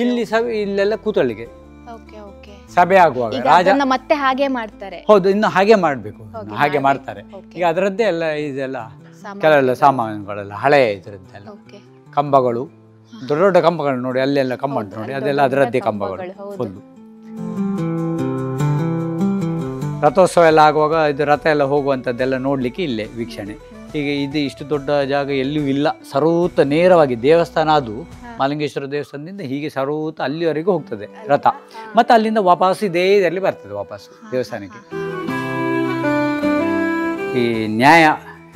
ಇಲ್ಲಿ ಇಲ್ಲೆಲ್ಲ ಕೂತಳಿಗೆ okay okay ಸಭೆ ಆಗುವಾಗ ರಾಜ ಮತ್ತೆ ಹಾಗೆ ಮಾಡ್ತಾರೆ. ಹೌದು, ಇನ್ನು ಹಾಗೆ ಮಾಡಬೇಕು, ಹಾಗೆ ಮಾಡ್ತಾರೆ. ಈಗ ಅದರದ್ದೇ ಎಲ್ಲ ಇದೆಲ್ಲ ಕೆಲವೆಲ್ಲ ಸಾಮಾನುಗಳೆಲ್ಲ ಹಳೆ ಇದರದ್ದೆಲ್ಲ ಕಂಬಗಳು, ದೊಡ್ಡ ದೊಡ್ಡ ಕಂಬಗಳು ನೋಡಿ, ಅಲ್ಲೆಲ್ಲ ಕಂಬ ಉಂಟು ನೋಡಿ, ಅದೆಲ್ಲ ಅದರದ್ದೇ ಕಂಬಗಳು ಫುಲ್ಲು. ರಥೋತ್ಸವ ಎಲ್ಲ ಆಗುವಾಗ ಇದು ರಥ ಎಲ್ಲ ಹೋಗುವಂಥದ್ದೆಲ್ಲ ನೋಡ್ಲಿಕ್ಕೆ ಇಲ್ಲೇ ವೀಕ್ಷಣೆ. ಹೀಗೆ ಇದು ಇಷ್ಟು ದೊಡ್ಡ ಜಾಗ ಎಲ್ಲೂ ಇಲ್ಲ, ಸರೂತ ನೇರವಾಗಿ ದೇವಸ್ಥಾನ, ಅದು ಮಾಲಿಂಗೇಶ್ವರ ದೇವಸ್ಥಾನದಿಂದ ಹೀಗೆ ಸರೂತ ಅಲ್ಲಿವರೆಗೂ ಹೋಗ್ತದೆ ರಥ, ಮತ್ತು ಅಲ್ಲಿಂದ ವಾಪಸ್ ಇದೇ ಇದರಲ್ಲಿ ಬರ್ತದೆ ವಾಪಸ್ ದೇವಸ್ಥಾನಕ್ಕೆ. ಈ ನ್ಯಾಯ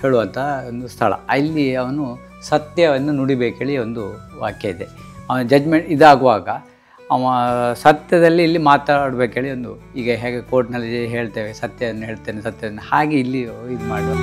ಹೇಳುವಂಥ ಒಂದು ಸ್ಥಳ, ಅಲ್ಲಿ ಅವನು ಸತ್ಯವನ್ನು ನುಡಿಬೇಕೇಳಿ ಒಂದು ವಾಕ್ಯ ಇದೆ. ಅವನ ಜಡ್ಜ್ಮೆಂಟ್ ಇದಾಗುವಾಗ ಅವ ಸತ್ಯದಲ್ಲಿ ಇಲ್ಲಿ ಮಾತಾಡಬೇಕೇಳಿ ಒಂದು, ಈಗ ಹೇಗೆ ಕೋರ್ಟ್ನಲ್ಲಿ ಹೇಳ್ತೇವೆ ಸತ್ಯವನ್ನು ಹೇಳ್ತೇನೆ ಸತ್ಯವನ್ನು, ಹಾಗೆ ಇಲ್ಲಿ ಇದು ಮಾಡುವ.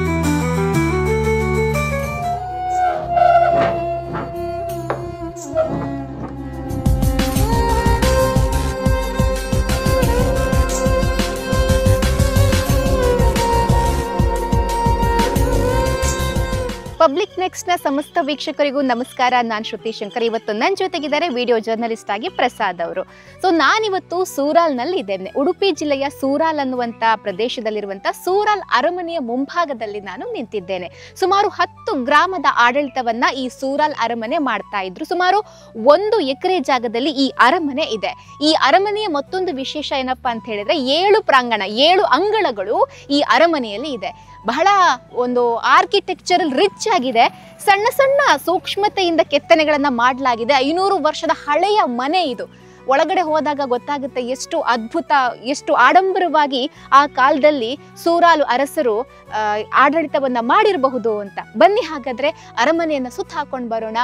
ಪಬ್ಲಿಕ್ ನೆಕ್ಸ್ಟ್ ನ ಸಮಸ್ತ ವೀಕ್ಷಕರಿಗೂ ನಮಸ್ಕಾರ. ನಾನು ಶ್ರುತಿ ಶಂಕರ್. ಇವತ್ತು ನನ್ನ ಜೊತೆಗಿದ್ದಾರೆ ವಿಡಿಯೋ ಜರ್ನಲಿಸ್ಟ್ ಆಗಿ ಪ್ರಸಾದ್ ಅವರು. ಸೊ ನಾನಿವತ್ತು ಸೂರಾಲ್ನಲ್ಲಿ ಇದ್ದೇನೆ. ಉಡುಪಿ ಜಿಲ್ಲೆಯ ಸೂರಾಲ್ ಅನ್ನುವಂಥ ಪ್ರದೇಶದಲ್ಲಿರುವಂಥ ಸೂರಾಲ್ ಅರಮನೆಯ ಮುಂಭಾಗದಲ್ಲಿ ನಾನು ನಿಂತಿದ್ದೇನೆ. ಸುಮಾರು 10 ಗ್ರಾಮದ ಆಡಳಿತವನ್ನ ಈ ಸೂರಾಲ್ ಅರಮನೆ ಮಾಡ್ತಾ ಇದ್ರು. ಸುಮಾರು 1 ಎಕರೆ ಜಾಗದಲ್ಲಿ ಈ ಅರಮನೆ ಇದೆ. ಈ ಅರಮನೆಯ ಮತ್ತೊಂದು ವಿಶೇಷ ಏನಪ್ಪಾ ಅಂತ ಹೇಳಿದ್ರೆ 7 ಪ್ರಾಂಗಣ, 7 ಅಂಗಳಗಳು ಈ ಅರಮನೆಯಲ್ಲಿ ಇದೆ. ಬಹಳ ಒಂದು ಆರ್ಕಿಟೆಕ್ಚರಲ್ ರಿಚ್ ಆಗಿದೆ. ಸಣ್ಣ ಸಣ್ಣ ಸೂಕ್ಷ್ಮತೆಯಿಂದ ಕೆತ್ತನೆಗಳನ್ನ ಮಾಡಲಾಗಿದೆ. 500 ವರ್ಷದ ಹಳೆಯ ಮನೆ ಇದು. ಒಳಗಡೆ ಹೋದಾಗ ಗೊತ್ತಾಗುತ್ತೆ ಎಷ್ಟು ಅದ್ಭುತ, ಎಷ್ಟು ಆಡಂಬರವಾಗಿ ಆ ಕಾಲದಲ್ಲಿ ಸೂರಾಲು ಅರಸರು ಆಡಳಿತವನ್ನ ಮಾಡಿರಬಹುದು ಅಂತ. ಬನ್ನಿ ಹಾಗಾದ್ರೆ ಅರಮನೆಯನ್ನ ಸುತ್ತ ಹಾಕೊಂಡು ಬರೋಣ.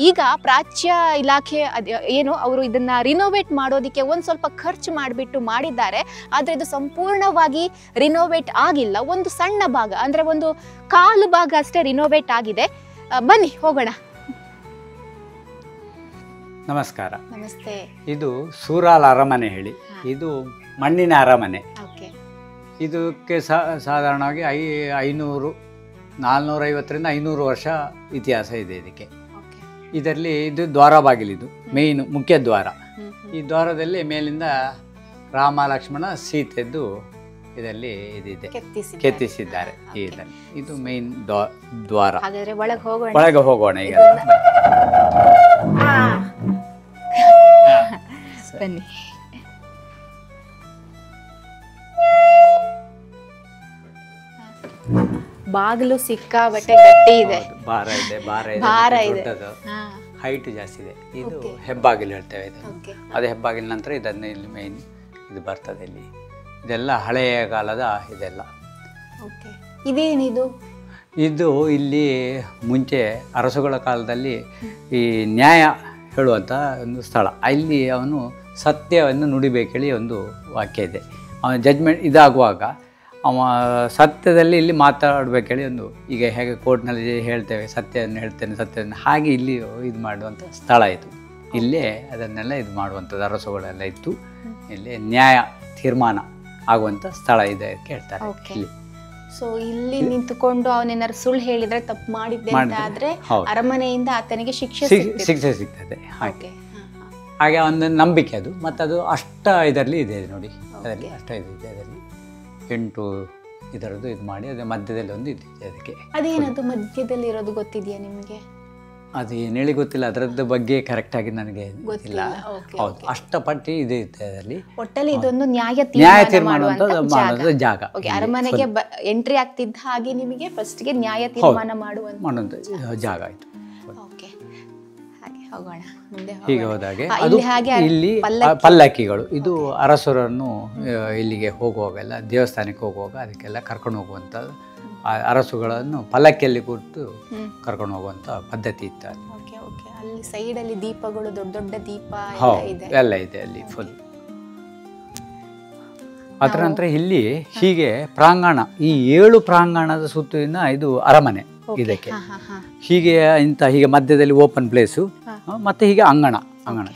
ಈಗ ಪ್ರಾಚ್ಯ ಇಲಾಖೆ ಏನು ಅವರು ಇದನ್ನ ರಿನೋವೇಟ್ ಮಾಡೋದಕ್ಕೆ ಒಂದು ಸ್ವಲ್ಪ ಖರ್ಚು ಮಾಡಿಬಿಟ್ಟು ಮಾಡಿದ್ದಾರೆ. ಆದ್ರೆ ಇದು ಸಂಪೂರ್ಣವಾಗಿ ರಿನೋವೇಟ್ ಆಗಿಲ್ಲ. ಒಂದು ಸಣ್ಣ ಭಾಗ, ಅಂದ್ರೆ ಒಂದು ಕಾಲು ಭಾಗ ಅಷ್ಟೇ ರಿನೋವೇಟ್ ಆಗಿದೆ. ಬನ್ನಿ ಹೋಗೋಣ. ನಮಸ್ಕಾರ. ನಮಸ್ತೆ. ಇದು ಸೂರಾಲ್ ಅರಮನೆ ಹೇಳಿ, ಇದು ಮಣ್ಣಿನ ಅರಮನೆ. ಇದಕ್ಕೆ ಸಾಧಾರಣವಾಗಿ 450ರಿಂದ 500 ವರ್ಷ ಇತಿಹಾಸ ಇದೆ ಇದಕ್ಕೆ. ಇದರಲ್ಲಿ ಇದು ದ್ವಾರ ಬಾಗಿಲಿದು ಮೇಯ್ನ್ ಮುಖ್ಯ ದ್ವಾರ. ಈ ದ್ವಾರದಲ್ಲಿ ಮೇಲಿಂದ ರಾಮ ಲಕ್ಷ್ಮಣ ಸೀತೆದ್ದು ಇದರಲ್ಲಿ ಇದಿದೆ, ಕೆತ್ತಿಸಿದ್ದಾರೆ. ಇದರಲ್ಲಿ ಇದು ಮೇಯ್ನ್ ದ್ವಾರ. ಒಳಗೆ ಹೋಗೋಣ ಈಗ. ಬನ್ನಿ. ಬಾಗಿಲು ಸಿಕ್ಕಾಬಟ್ಟೆ ಗಟ್ಟಿ ಇದೆ, ಭಾರ ಇದೆ, ಹೈಟ್ ಜಾಸ್ತಿ ಇದೆ. ಇದು ಹೆಬ್ಬಾಗಿಲು ಹೇಳ್ತೇವೆ. ಅದೇ ಹೆಬ್ಬಾಗಿಲ ನಂತರ ಇದನ್ನು ಇಲ್ಲಿ ಮೇನ್ ಇದು ಬರ್ತದೆ. ಇಲ್ಲಿ ಇದೆಲ್ಲ ಹಳೆಯ ಕಾಲದ ಇದೆಲ್ಲ. ಇದೇನಿದು? ಇದು ಇಲ್ಲಿ ಮುಂಚೆ ಅರಸುಗಳ ಕಾಲದಲ್ಲಿ ಈ ನ್ಯಾಯ ಹೇಳುವಂಥ ಒಂದು ಸ್ಥಳ, ಅಲ್ಲಿ ಅವನು ಸತ್ಯವನ್ನು ನುಡಿಬೇಕೇಳಿ ಒಂದು ವಾಕ್ಯ ಇದೆ. ಅವನ ಜಡ್ಜ್ಮೆಂಟ್ ಇದಾಗುವಾಗ ಅವ ಸತ್ಯದಲ್ಲಿ ಇಲ್ಲಿ ಮಾತಾಡಬೇಕೇಳಿ ಒಂದು, ಈಗ ಹೇಗೆ ಕೋರ್ಟ್ನಲ್ಲಿ ಹೇಳ್ತೇವೆ ಸತ್ಯವನ್ನು ಹೇಳ್ತೇನೆ ಸತ್ಯವನ್ನು, ಹಾಗೆ ಇಲ್ಲಿ ಇದು ಮಾಡುವಂಥ ಸ್ಥಳ ಇದು. ಇಲ್ಲೇ ಅದನ್ನೆಲ್ಲ ಇದು ಮಾಡುವಂಥದ್ದು ಅರಸುಗಳೆಲ್ಲ ಇತ್ತು. ಇಲ್ಲಿ ನ್ಯಾಯ ತೀರ್ಮಾನ ಆಗುವಂಥ ಸ್ಥಳ ಇದೆ ಅಂತ ಹೇಳ್ತಾರೆ. ಇಲ್ಲಿ ಸೊ ಇಲ್ಲಿ ನಿಂತುಕೊಂಡು ಅವನೇನಾದ್ರು ಸುಳ್ಳು ಹೇಳಿದ್ರೆ ತಪ್ಪು ಮಾಡಿದ್ದೆ ಅಂತ ಆದ್ರೆ ಅರಮನೆಯಿಂದ ಆತನಿಗೆ ಶಿಕ್ಷೆ ಸಿಗ್ತದೆ. ಹಾಗೆ ಒಂದು ನಂಬಿಕೆ ಅದು. ಮತ್ತು ಅದು ಅಷ್ಟ ಇದರಲ್ಲಿ ಇದೆ ನೋಡಿ, ಅದರಲ್ಲಿ ಅಷ್ಟ ಇದೆ. ಅದರಲ್ಲಿ 8 ಇದರದ್ದು ಇದು ಮಾಡಿ ಅದೇ ಮಧ್ಯದಲ್ಲಿ ಒಂದು ಇದೆ ಅದಕ್ಕೆ. ಅದೇನದು ಮಧ್ಯದಲ್ಲಿ ಇರೋದು ಗೊತ್ತಿದೆಯಾ ನಿಮಗೆ? ಅದು ಏನು ಹೇಳಿ ಗೊತ್ತಿಲ್ಲ, ಅದರದ್ದು ಬಗ್ಗೆ ಕರೆಕ್ಟಾಗಿ ನನಗೆ ಗೊತ್ತಿಲ್ಲ. ಹೌದು, ಅಷ್ಟಪಟ್ಟಿ ಇದೆ ಅದರಲ್ಲಿ. ಒಟ್ಟಲ್ಲಿ ಇದೊಂದು ನ್ಯಾಯ ತೀರ್ಮಾನ ಮಾಡುವಂಥ ಜಾಗ. ಅರಮನೆಗೆ ಎಂಟ್ರಿ ಆಗ್ತಿದ್ದ ಹಾಗೆ ನಿಮಗೆ ಫಸ್ಟ್ಗೆ ನ್ಯಾಯ ತೀರ್ಮಾನ ಮಾಡುವಂಥ ಜಾಗ ಆಯಿತು. ಹೋಗೋಣ. ಹೀಗೆ ಹೋದಾಗೆ ಅದು ಇಲ್ಲಿ ಪಲ್ಲಕ್ಕಿಗಳು, ಇದು ಅರಸರನ್ನು ಇಲ್ಲಿಗೆ ಹೋಗುವಾಗೆಲ್ಲ ದೇವಸ್ಥಾನಕ್ಕೆ ಹೋಗುವಾಗ ಅದಕ್ಕೆಲ್ಲ ಕರ್ಕೊಂಡು ಹೋಗುವಂಥದ್ದು. ಅರಸುಗಳನ್ನು ಪಲ್ಲಕ್ಕಿಯಲ್ಲಿ ಕೂತು ಕರ್ಕೊಂಡು ಹೋಗುವಂಥ ಪದ್ಧತಿ ಇತ್ತು. ಅಲ್ಲಿ ಸೈಡಲ್ಲಿ ದೀಪಗಳು, ದೊಡ್ಡ ದೊಡ್ಡ ದೀಪ ಎಲ್ಲ ಇದೆ ಅಲ್ಲಿ ಫುಲ್. ಅದರ ನಂತರ ಇಲ್ಲಿ ಹೀಗೆ ಪ್ರಾಂಗಣ, ಈ 7 ಪ್ರಾಂಗಣದ ಸುತ್ತಿನ ಇದು ಅರಮನೆ. ಇದಕ್ಕೆ ಹೀಗೆ ಹೀಗೆ ಮಧ್ಯದಲ್ಲಿ ಓಪನ್ ಪ್ಲೇಸು, ಮತ್ತೆ ಹೀಗೆ ಅಂಗಣ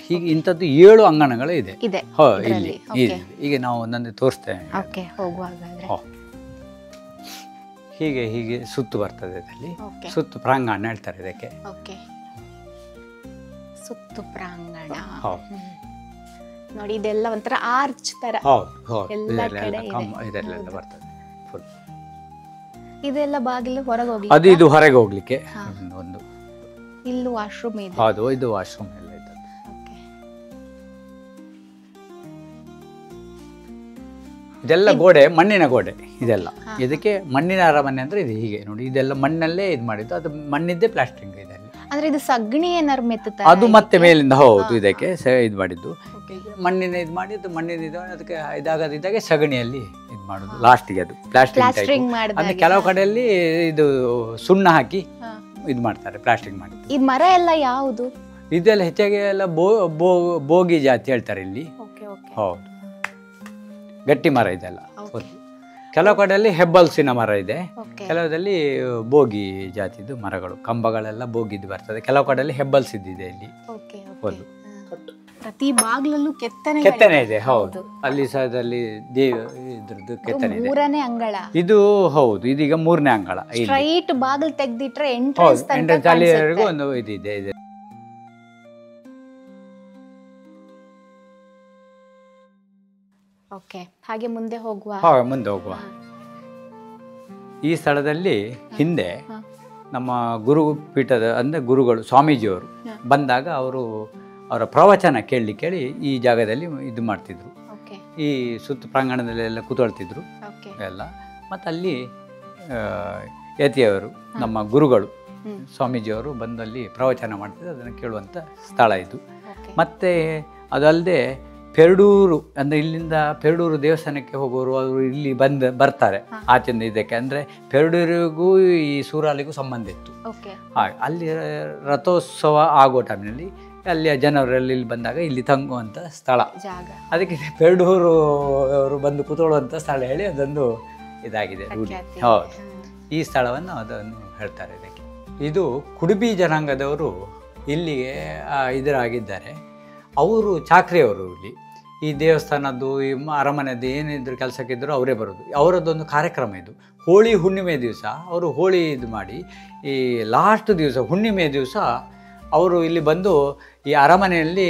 ಹೀಗೆ ಇಂಥದ್ದು 7 ಅಂಗಣಗಳು ಇದೆ. ಇಲ್ಲಿ ಈಗ ನಾವು ಒಂದೊಂದು ತೋರಿಸ್ತೇವೆ. ಹೀಗೆ ಹೀಗೆ ಸುತ್ತು ಬರ್ತದೆ ಇದರಲ್ಲಿ. ಸುತ್ತು ಪ್ರಾಂಗಣ ಹೇಳ್ತಾರೆ ಇದಕ್ಕೆ. ಸುತ್ತು ಪ್ರಾಂಗಣ. ಹೌದು. ನೋಡಿ ಇದೆಲ್ಲ ಒಂಥರ ಆರ್ಚ್ ತರ ಎಲ್ಲ ಕಡೆ ಇದೆಲ್ಲ ಬರ್ತದೆ ಫುಲ್. ಇದೆಲ್ಲ ಬಾಗಿಲು ಹೊರಗೆ ಹೋಗಿ ಅದು ಇದು ಹೊರಗೆ ಹೋಗ್ಲಿಕ್ಕೆ ಒಂದು ಇಲ್ಲೂ ವಾಶ್ರೂಮ್ ಇದೆ. ಹೌದು, ಇದು ವಾಶ್ರೂಮ್ ಎಲ್ಲ ಇದೆ. ಇದೆಲ್ಲ ಗೋಡೆ ಮಣ್ಣಿನ ಗೋಡೆ ಇದೆಲ್ಲ. ಇದಕ್ಕೆ ಮಣ್ಣಿನ ಅರಮನೆ ಅಂದ್ರೆ ಇದು ಹೀಗೆ ನೋಡಿ, ಇದೆಲ್ಲ ಮಣ್ಣಲ್ಲೇ ಇದು ಮಾಡಿದ್ದು, ಅದು ಮಣ್ಣಿದ್ದೇ ಪ್ಲಾಸ್ಟಿಂಗ್ ಇದೆ. ಅಂದ್ರೆ ಇದು ಸಗಣಿ ಏನಾರು ಮೆತ್ತುತ್ತಾ ಅದು ಮತ್ತೆ ಮೇಲಿಂದ ಹೌದು ಇದಕ್ಕೆ ಇದು ಮಾಡಿದ್ದು ಮಣ್ಣಿನ ಇದು ಮಾಡಿದ್ದು, ಮಣ್ಣಿನ ಇದು ಅದಕ್ಕೆ ಇದಾಗದಿದ್ದಾಗೆ ಸಗಣಿಯಲ್ಲಿ ಇದು ಮಾಡೋದು ಲಾಸ್ಟಿಗೆ. ಅದು ಪ್ಲಾಸ್ಟಿಂಗ್ ಅಂದ್ರೆ ಕೆಲವು ಕಡೆಯಲ್ಲಿ ಇದು ಸುಣ್ಣ ಹಾಕಿ ಇದು ಮಾಡ್ತಾರೆ ಪ್ಲಾಸ್ಟಿಂಗ್ ಮಾಡಿ. ಈ ಮರ ಎಲ್ಲ ಯಾವುದು? ಇದೆಲ್ಲ ಹೆಚ್ಚಾಗಿ ಎಲ್ಲ ಬೋಗಿ ಜಾತಿ ಹೇಳ್ತಾರೆ ಇಲ್ಲಿ. ಹೌದು, ಗಟ್ಟಿ ಮರ ಇದೆಲ್ಲ. ಕೆಲವು ಕಡೆಯಲ್ಲಿ ಹೆಬ್ಬಲ್ಸಿನ ಮರ ಇದೆ, ಕೆಲವದಲ್ಲಿ ಬೋಗಿ ಜಾತಿದು ಮರಗಳು, ಕಂಬಗಳೆಲ್ಲ ಬೋಗಿದ್ದು ಬರ್ತದೆ. ಕೆಲವು ಕಡೆಯಲ್ಲಿ ಹೆಬ್ಬಲ್ಸಿದ್ದಿದೆ ಇಲ್ಲಿ. ಪ್ರತಿ ಬಾಗ್ಲಲ್ಲೂ ಕೆತ್ತನೆ ಇದೆ. ಹೌದು, ಅಲ್ಲಿ ಸಹದಲ್ಲಿ ಇದ್ರದ್ದು ಕೆತ್ತನೆ ಇದೆ. ಮೂರನೇ ಅಂಗಳ ಇದು. ಹೌದು, ಇದೀಗ ಮೂರನೇ ಅಂಗಳ. ಸ್ಟ್ರೈಟ್ ಬಾಗಿಲು ತೆಗೆದಿಟ್ರೆ ಎಂಟ್ರೆನ್ಸ್ ಅಲ್ಲಿವರೆಗೂ ಒಂದು ಇದಿದೆ. ಓಕೆ, ಹಾಗೆ ಮುಂದೆ ಹೋಗುವ. ಈ ಸ್ಥಳದಲ್ಲಿ ಹಿಂದೆ ನಮ್ಮ ಗುರುಪೀಠದ ಅಂದರೆ ಗುರುಗಳು ಸ್ವಾಮೀಜಿಯವರು ಬಂದಾಗ ಅವರ ಪ್ರವಚನ ಕೇಳಿ ಈ ಜಾಗದಲ್ಲಿ ಇದು ಮಾಡ್ತಿದ್ರು. ಈ ಸುತ್ತು ಪ್ರಾಂಗಣದಲ್ಲೆಲ್ಲ ಕೂತ್ಕೊಳ್ತಿದ್ರು ಎಲ್ಲ. ಮತ್ತು ಅಲ್ಲಿ ಯತಿಯವರು ನಮ್ಮ ಗುರುಗಳು ಸ್ವಾಮೀಜಿಯವರು ಬಂದಲ್ಲಿ ಪ್ರವಚನ ಮಾಡ್ತಿದ್ರು, ಅದನ್ನು ಕೇಳುವಂಥ ಸ್ಥಳ ಇದು. ಮತ್ತು ಅದಲ್ಲದೆ ಪೆರಡೂರು ಅಂದರೆ ಇಲ್ಲಿಂದ ಪೆರಡೂರು ದೇವಸ್ಥಾನಕ್ಕೆ ಹೋಗೋರು ಅವರು ಇಲ್ಲಿ ಬರ್ತಾರೆ ಆಚೆಯಿಂದ. ಇದಕ್ಕೆ ಅಂದರೆ ಪೆರಡೂರಿಗೂ ಈ ಸೂರಾಲಿಗೂ ಸಂಬಂಧ ಇತ್ತು. ಹಾಗೆ ಅಲ್ಲಿ ರಥೋತ್ಸವ ಆಗೋ ಟೈಮ್ನಲ್ಲಿ ಅಲ್ಲಿಯ ಜನವರಲ್ಲಿ ಇಲ್ಲಿ ಬಂದಾಗ ಇಲ್ಲಿ ತಂಗುವಂಥ ಸ್ಥಳ. ಅದಕ್ಕೆ ಪೆರಡೂರು ಅವರು ಬಂದು ಕೂತ್ಕೊಳ್ಳುವಂಥ ಸ್ಥಳ ಹೇಳಿ ಅದೊಂದು ಇದಾಗಿದೆ ರೂಢಿ. ಹೌದು, ಈ ಸ್ಥಳವನ್ನು ಅದನ್ನು ಹೇಳ್ತಾರೆ ಇದಕ್ಕೆ. ಇದು ಕುಡುಬಿ ಜನಾಂಗದವರು ಇಲ್ಲಿಗೆ ಇದರಾಗಿದ್ದಾರೆ. ಅವರು ಚಾಕ್ರಿಯವರು. ಇಲ್ಲಿ ಈ ದೇವಸ್ಥಾನದ್ದು ಈ ಅರಮನೆದು ಏನಿದ್ರು ಕೆಲಸಕ್ಕಿದ್ರು ಅವರೇ ಬರೋದು. ಅವರದ್ದೊಂದು ಕಾರ್ಯಕ್ರಮ ಇದು. ಹೋಳಿ ಹುಣ್ಣಿಮೆ ದಿವಸ ಅವರು ಹೋಳಿ ಇದು ಮಾಡಿ ಈ ಲಾಸ್ಟ್ ದಿವಸ ಹುಣ್ಣಿಮೆ ದಿವಸ ಅವರು ಇಲ್ಲಿ ಬಂದು ಈ ಅರಮನೆಯಲ್ಲಿ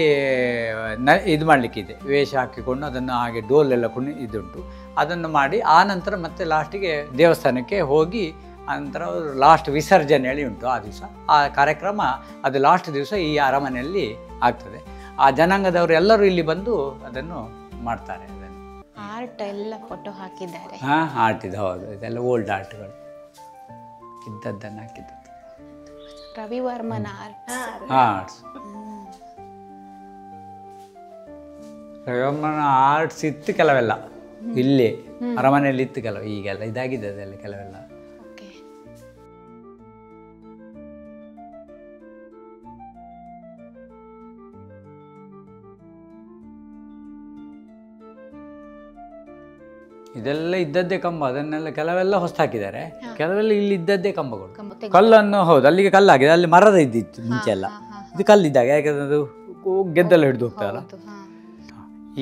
ಇದು ಮಾಡಲಿಕ್ಕಿದೆ, ವೇಷ ಹಾಕಿಕೊಂಡು ಅದನ್ನು ಹಾಗೆ ಡೋಲೆಲ್ಲ ಇದುಂಟು, ಅದನ್ನು ಮಾಡಿ ಆ ನಂತರ ಮತ್ತೆ ಲಾಸ್ಟಿಗೆ ದೇವಸ್ಥಾನಕ್ಕೆ ಹೋಗಿ ಆನಂತರ ಅವರು ಲಾಸ್ಟ್ ವಿಸರ್ಜನೆ ಹೇಳಿ ಉಂಟು ಆ ದಿವಸ. ಆ ಕಾರ್ಯಕ್ರಮ ಅದು ಲಾಸ್ಟ್ ದಿವಸ ಈ ಅರಮನೆಯಲ್ಲಿ ಆಗ್ತದೆ. ಆ ಜನಾಂಗದವರು ಎಲ್ಲರೂ ಇಲ್ಲಿ ಬಂದು ಅದನ್ನು ಮಾಡ್ತಾರೆ. ಅದನ್ನು ಆರ್ಟ್ ಎಲ್ಲ ಫೋಟೋ ಹಾಕಿದ್ದಾರೆ. ಆರ್ಟ್ ಇದೆ. ಹೌದು, ಇದೆಲ್ಲ ಓಲ್ಡ್ ಆರ್ಟ್ಗಳು ಇದ್ದದ್ದನ್ನು ಹಾಕಿದ್ದು. ರವಿವರ್ಮನ ಆರ್ಟ್ಸ್ ರವಿವರ್ಮನ ಆರ್ಟ್ಸ್ ಇತ್ತು ಕೆಲವೆಲ್ಲ ಇಲ್ಲಿ ಅರಮನೆಯಲ್ಲಿ ಇತ್ತು ಕೆಲವು. ಈಗೆಲ್ಲ ಇದಾಗಿದೆ ಅದೆಲ್ಲ ಕೆಲವೆಲ್ಲ. ಇದೆಲ್ಲ ಇದ್ದದ್ದೇ ಕಂಬ, ಅದನ್ನೆಲ್ಲ ಕೆಲವೆಲ್ಲ ಹೊಸ್ತಾಕಿದ್ದಾರೆ, ಕೆಲವೆಲ್ಲ ಇಲ್ಲಿ ಇದ್ದದ್ದೇ ಕಂಬಗಳು. ಕಲ್ಲನ್ನು ಹೌದು ಅಲ್ಲಿಗೆ ಕಲ್ಲಾಗಿದೆ, ಅಲ್ಲಿ ಮರದ ಇದ್ದಿತ್ತು ಮುಂಚೆ ಎಲ್ಲ. ಇದು ಕಲ್ಲಿದ್ದಾಗ ಯಾಕಂದ್ರೆ ಅದು ಗೆದ್ದೆಲ್ಲ ಹಿಡಿದು ಹೋಗ್ತಾರಲ್ಲ.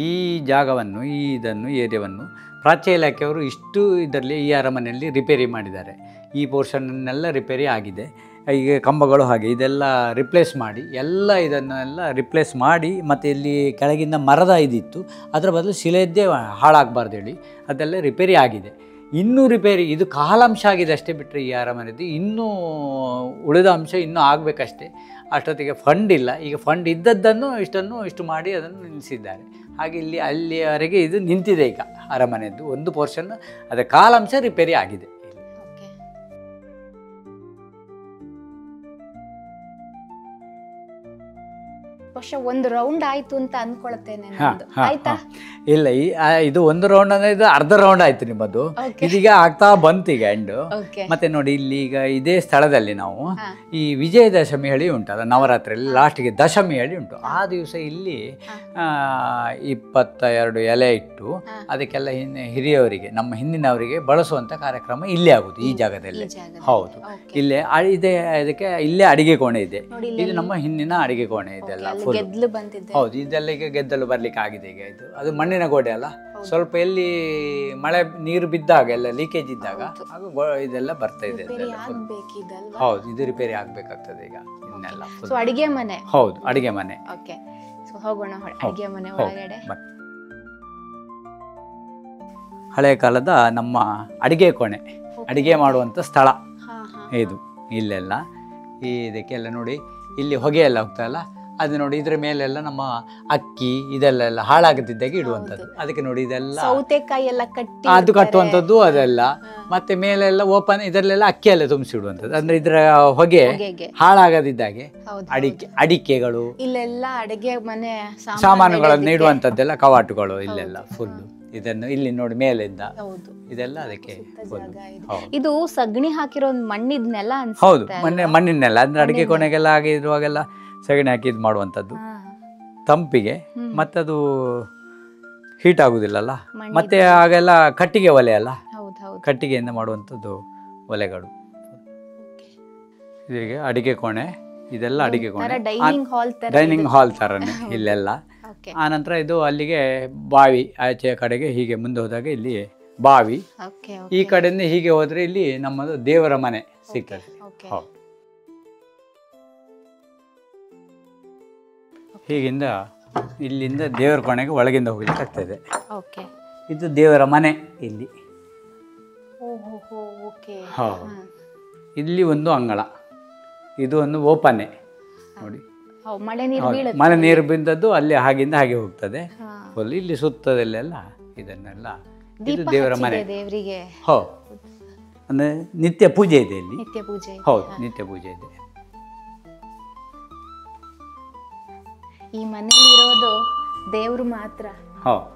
ಈ ಜಾಗವನ್ನು ಇದನ್ನು ಏರಿಯಾವನ್ನು ಪ್ರಾಚ್ಯ ಇಲಾಖೆಯವರು ಇಷ್ಟು ಇದರಲ್ಲಿ ಈ ಅರಮನೆಯಲ್ಲಿ ರಿಪೇರಿ ಮಾಡಿದ್ದಾರೆ. ಈ ಪೋರ್ಷನ್ನನ್ನೆಲ್ಲ ರಿಪೇರಿ ಆಗಿದೆ. ಈಗ ಕಂಬಗಳು ಹಾಗೆ ಇದೆಲ್ಲ ರಿಪ್ಲೇಸ್ ಮಾಡಿ ಇದನ್ನೆಲ್ಲ ರಿಪ್ಲೇಸ್ ಮಾಡಿ, ಮತ್ತು ಇಲ್ಲಿ ಕೆಳಗಿಂದ ಮರದ ಇದಿತ್ತು, ಅದರ ಬದಲು ಶಿಲೆಯದ್ದೇ ಹಾಳಾಗಬಾರ್ದು ಹೇಳಿ ಅದೆಲ್ಲ ರಿಪೇರಿ ಆಗಿದೆ. ಇನ್ನೂ ರಿಪೇರಿ ಇದು ಕಾಲಾಂಶ ಆಗಿದೆ ಅಷ್ಟೇ, ಬಿಟ್ಟರೆ ಈ ಅರಮನೆದು ಇನ್ನೂ ಉಳಿದ ಅಂಶ ಇನ್ನೂ ಆಗಬೇಕಷ್ಟೇ. ಅಷ್ಟೊತ್ತಿಗೆ ಫಂಡ್ ಇಲ್ಲ. ಈಗ ಫಂಡ್ ಇದ್ದದ್ದನ್ನು ಇಷ್ಟು ಮಾಡಿ ಅದನ್ನು ನಿಲ್ಲಿಸಿದ್ದಾರೆ. ಹಾಗೆ ಇಲ್ಲಿ ಅಲ್ಲಿಯವರೆಗೆ ಇದು ನಿಂತಿದೆ. ಈಗ ಅರಮನೆಯದ್ದು ಒಂದು ಪೋರ್ಷನ್ ಅದರ ಕಾಲಾಂಶ ರಿಪೇರಿ ಆಗಿದೆ. ಒಂದು ರೌಂಡ್ ಆಯ್ತು ಅಂತ ಅನ್ಕೊಳ್ತೇನೆ. ಆಯ್ತಾ? ಇಲ್ಲ, ಇದು ಒಂದು ರೌಂಡ್ ಅಂದ್ರೆ ಇದು ಅರ್ಧ ರೌಂಡ್ ಆಯ್ತು ನಿಮ್ಮದು. ಇದೀಗ ಆಗ್ತಾ ಬಂತು ಈಗ ಎಂಡು. ಮತ್ತೆ ನೋಡಿ ಇಲ್ಲಿ ಈಗ ಇದೇ ಸ್ಥಳದಲ್ಲಿ ನಾವು ಈ ವಿಜಯದಶಮಿ ಹೇಳಿ ಉಂಟಲ್ಲ, ನವರಾತ್ರಿಯಲ್ಲಿ ಲಾಸ್ಟ್ಗೆ ದಶಮಿ ಹೇಳಿ ಉಂಟು. ಆ ದಿವಸ ಇಲ್ಲಿ 22 ಎಲೆ ಇಟ್ಟು ಅದಕ್ಕೆಲ್ಲ ಹಿರಿಯವರಿಗೆ ನಮ್ಮ ಹಿಂದಿನವರಿಗೆ ಬಳಸುವಂತ ಕಾರ್ಯಕ್ರಮ ಇಲ್ಲೇ ಆಗುದು, ಈ ಜಾಗದಲ್ಲಿ. ಹೌದು, ಇಲ್ಲೇ ಇದೆ. ಅದಕ್ಕೆ ಇಲ್ಲೇ ಅಡಿಗೆ ಕೋಣೆ ಇದೆ. ಇದು ನಮ್ಮ ಹಿಂದಿನ ಅಡಿಗೆ ಕೋಣೆ ಇದೆಲ್ಲ ಫುಲ್. ಗೆದ್ದಲು ಬಂದಿದೆ. ಹೌದು, ಇದೆಲ್ಲ ಈಗ ಗೆದ್ದಲು ಬರ್ಲಿಕ್ಕೆ ಆಗಿದೆ ಈಗ. ಇದು ಅದು ಮಣ್ಣಿನ ಗೋಡೆ ಅಲ್ಲ, ಸ್ವಲ್ಪ ಎಲ್ಲಿ ಮಳೆ ನೀರು ಬಿದ್ದಾಗ ಎಲ್ಲ ಲೀಕೇಜ್ ಇದ್ದಾಗ ಇದೆಲ್ಲ ಬರ್ತಾ ಇದೆ. ಹೌದು, ಇದು ರಿಪೇರಿ ಆಗ್ಬೇಕಾಗ್ತದೆ ಈಗ ಇನ್ನೆಲ್ಲ. ಸೊ ಅಡಿಗೆ ಮನೆ. ಹೌದು, ಅಡಿಗೆ ಮನೆ. ಓಕೆ, ಸೊ ಹೋಗೋಣ ಅಡಿಗೆ ಮನೆ ಒಳಗಡೆ. ಹಳೆಯ ಕಾಲದ ನಮ್ಮ ಅಡಿಗೆ ಕೋಣೆ, ಅಡಿಗೆ ಮಾಡುವಂಥ ಸ್ಥಳ ಇದು. ಇಲ್ಲೆಲ್ಲ ಇದಕ್ಕೆಲ್ಲ ನೋಡಿ, ಇಲ್ಲಿ ಹೊಗೆ ಎಲ್ಲ ಹೋಗ್ತಾಯಿಲ್ಲ, ಅದು ನೋಡಿ ಇದ್ರ ಮೇಲೆಲ್ಲ ನಮ್ಮ ಅಕ್ಕಿ ಇದೆಲ್ಲ ಹಾಳಾಗದಿದ್ದಾಗೆ ಇಡುವಂಥದ್ದು. ಅದಕ್ಕೆ ನೋಡಿ ಇದೆಲ್ಲ ಸೌತೆಕಾಯಿ ಎಲ್ಲ ಕಟ್ಟಿ ಅದು ಕಟ್ಟುವಂಥದ್ದು ಅದೆಲ್ಲ. ಮತ್ತೆ ಮೇಲೆಲ್ಲ ಓಪನ್ ಇದರಲ್ಲೆಲ್ಲ ಅಕ್ಕಿ ಎಲ್ಲ ತುಂಬಿಸಿ ಇಡುವಂಥದ್ದು. ಅಂದ್ರೆ ಇದರ ಹೊಗೆ ಹಾಳಾಗದಿದ್ದಾಗೆ ಅಡಿಕೆಗಳು, ಇಲ್ಲೆಲ್ಲ ಅಡಿಗೆ ಮನೆ ಸಾಮಾನುಗಳನ್ನು ಇಡುವಂಥದ್ದೆಲ್ಲ ಕವಾಟುಗಳು ಇಲ್ಲೆಲ್ಲ ಫುಲ್. ಇದನ್ನು ಇಲ್ಲಿ ನೋಡಿ ಮೇಲಿಂದ ಇದೆಲ್ಲ ಅದಕ್ಕೆ. ಇದು ಸಗಣಿ ಹಾಕಿರೋ ಮಣ್ಣಿದ ನೆಲ ಅನ್ಸುತ್ತೆ. ಹೌದು, ಮಣ್ಣಿನ ನೆಲ. ಅಂದ್ರೆ ಅಡಿಗೆ ಕೊನೆಗೆಲ್ಲ ಆಗಿ ಇರುವಾಗೆಲ್ಲ ಸಗಣಿ ಹಾಕಿ ಇದು ಮಾಡುವಂಥದ್ದು ತಂಪಿಗೆ. ಮತ್ತದು ಹೀಟ್ ಆಗುದಿಲ್ಲಲ್ಲ. ಮತ್ತೆ ಆಗೆಲ್ಲ ಕಟ್ಟಿಗೆ ಒಲೆ ಅಲ್ಲ, ಕಟ್ಟಿಗೆಯಿಂದ ಮಾಡುವಂಥದ್ದು ಒಲೆಗಳು. ಹೀಗೆ ಅಡಿಗೆ ಕೋಣೆ, ಇದೆಲ್ಲ ಅಡಿಗೆ ಕೋಣೆ, ಡೈನಿಂಗ್ ಹಾಲ್ ಥರನೇ ಇಲ್ಲೆಲ್ಲ. ಆನಂತರ ಇದು ಅಲ್ಲಿಗೆ ಬಾವಿ, ಆಚೆಯ ಕಡೆಗೆ ಹೀಗೆ ಮುಂದೆ ಹೋದಾಗ ಇಲ್ಲಿ ಬಾವಿ. ಈ ಕಡೆಯಿಂದ ಹೀಗೆ ಹೋದ್ರೆ ಇಲ್ಲಿ ನಮ್ಮದು ದೇವರ ಮನೆ ಸಿಗ್ತದೆ. ಹೌದು, ಹೀಗಿಂದ ಇಲ್ಲಿಂದ ದೇವರ ಕೋಣೆಗೆ ಒಳಗಿಂದ ಹೋಗ್ಲಿಕ್ಕೆ ಆಗ್ತದೆ. ಇದು ದೇವರ ಮನೆ ಇಲ್ಲಿ. ಹೌದು, ಇಲ್ಲಿ ಒಂದು ಅಂಗಳ, ಇದು ಒಂದು ಓಪನೆ ನೋಡಿ. ಮಳೆ ನೀರು ಬಿದ್ದದ್ದು ಅಲ್ಲಿ ಹಾಗಿಂದ ಹಾಗೆ ಹೋಗ್ತದೆ ಫುಲ್. ಇಲ್ಲಿ ಸುತ್ತದಲ್ಲೆಲ್ಲ ಇದನ್ನೆಲ್ಲ, ಇದು ದೇವರ ಮನೆ. ಹೌದು, ಅಂದ್ರೆ ನಿತ್ಯ ಪೂಜೆ ಇದೆ ಇಲ್ಲಿ. ಹೌದು, ನಿತ್ಯ ಪೂಜೆ ಇದೆ. ಈ ಮನೆಯಲ್ಲಿ ಇರೋದು ದೇವ್ರು ಮಾತ್ರ. ಹೌದು,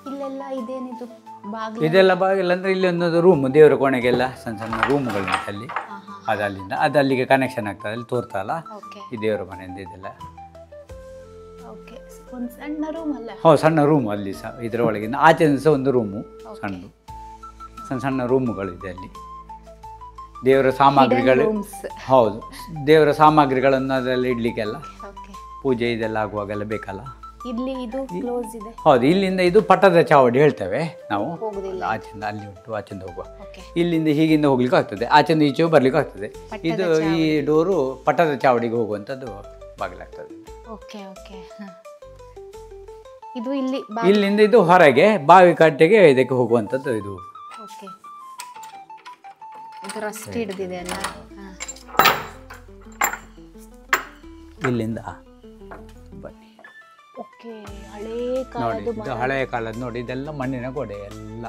ಇಲ್ಲೆಲ್ಲ ಇದೇನಿದು ಬಾಗಿಲು? ಇದೆಲ್ಲ ಬಾಗಿಲು ಅಂದ್ರೆ ಇಲ್ಲಿ ಒಂದು ರೂಮ್, ದೇವರ ಕೋಣೆಗೆಲ್ಲ ಸಣ್ಣ ಸಣ್ಣ ರೂಮ್ಗಳು ಅಲ್ಲಿ. ಅದು ಅಲ್ಲಿಂದ ಅದು ಅಲ್ಲಿಗೆ ಕನೆಕ್ಷನ್ ಆಗ್ತದೆ. ಅಲ್ಲಿ ತೋರ್ತಲ್ಲ ಈ ದೇವರ ಮನೆಯಿಂದ ಇದೆಲ್ಲ. ಸಣ್ಣ ರೂಮ್ ಅಲ್ಲ? ಹೌದು, ಸಣ್ಣ ರೂಮ್ ಅಲ್ಲಿ ಸಹ. ಇದರ ಒಳಗಿಂದ ಆಚೆಯಿಂದ ಸಹ ಒಂದು ರೂಮು, ಸಣ್ಣ ಸಣ್ಣ ಸಣ್ಣ ರೂಮುಗಳಿದೆ ಅಲ್ಲಿ. ದೇವರ ಸಾಮಗ್ರಿಗಳು, ಹೌದು, ದೇವರ ಸಾಮಗ್ರಿಗಳನ್ನು ಅದರಲ್ಲಿ ಇಡ್ಲಿಕ್ಕೆಲ್ಲ, ಪೂಜೆ ಇದೆಲ್ಲ ಆಗುವಾಗೆಲ್ಲ ಬೇಕಲ್ಲ. ಇಲ್ಲಿ ಇದು ಕ್ಲೋಸ್ ಇದೆ. ಹೌದು, ಇಲ್ಲಿಂದ ಇದು ಪಟ್ಟದ ಚಾವಡಿ ಹೇಳ್ತೇವೆ ನಾವು. ಆಚೆಯಿಂದ ಅಲ್ಲಿ ಉಂಟು, ಆಚೆಯಿಂದ ಹೋಗುವ. ಇಲ್ಲಿಂದ ಹೀಗಿಂದ ಹೋಗ್ಲಿಕ್ಕೆ ಆಗ್ತದೆ, ಆಚೆಯಿಂದ ಈಚೆ ಬರ್ಲಿಕ್ಕೆ ಆಗ್ತದೆ. ಇದು ಈ ಡೋರು ಪಟ್ಟದ ಚಾವಡಿಗೆ ಹೋಗುವಂಥದ್ದು ಬಾಗಿಲಾಗ್ತದೆ. ಇದು ಇಲ್ಲಿ ಇಲ್ಲಿಂದ ಇದು ಹೊರಗೆ ಬಾವಿ ಕಟ್ಟೆಗೆ ಇದಕ್ಕೆ ಹೋಗುವಂಥದ್ದು. ಇದು ಇಲ್ಲಿಂದ ಬನ್ನಿ ನೋಡಿ, ಇದು ಹಳೆಯ ಕಾಲದ ನೋಡಿ. ಇದೆಲ್ಲ ಮಣ್ಣಿನ ಗೋಡೆ ಎಲ್ಲ.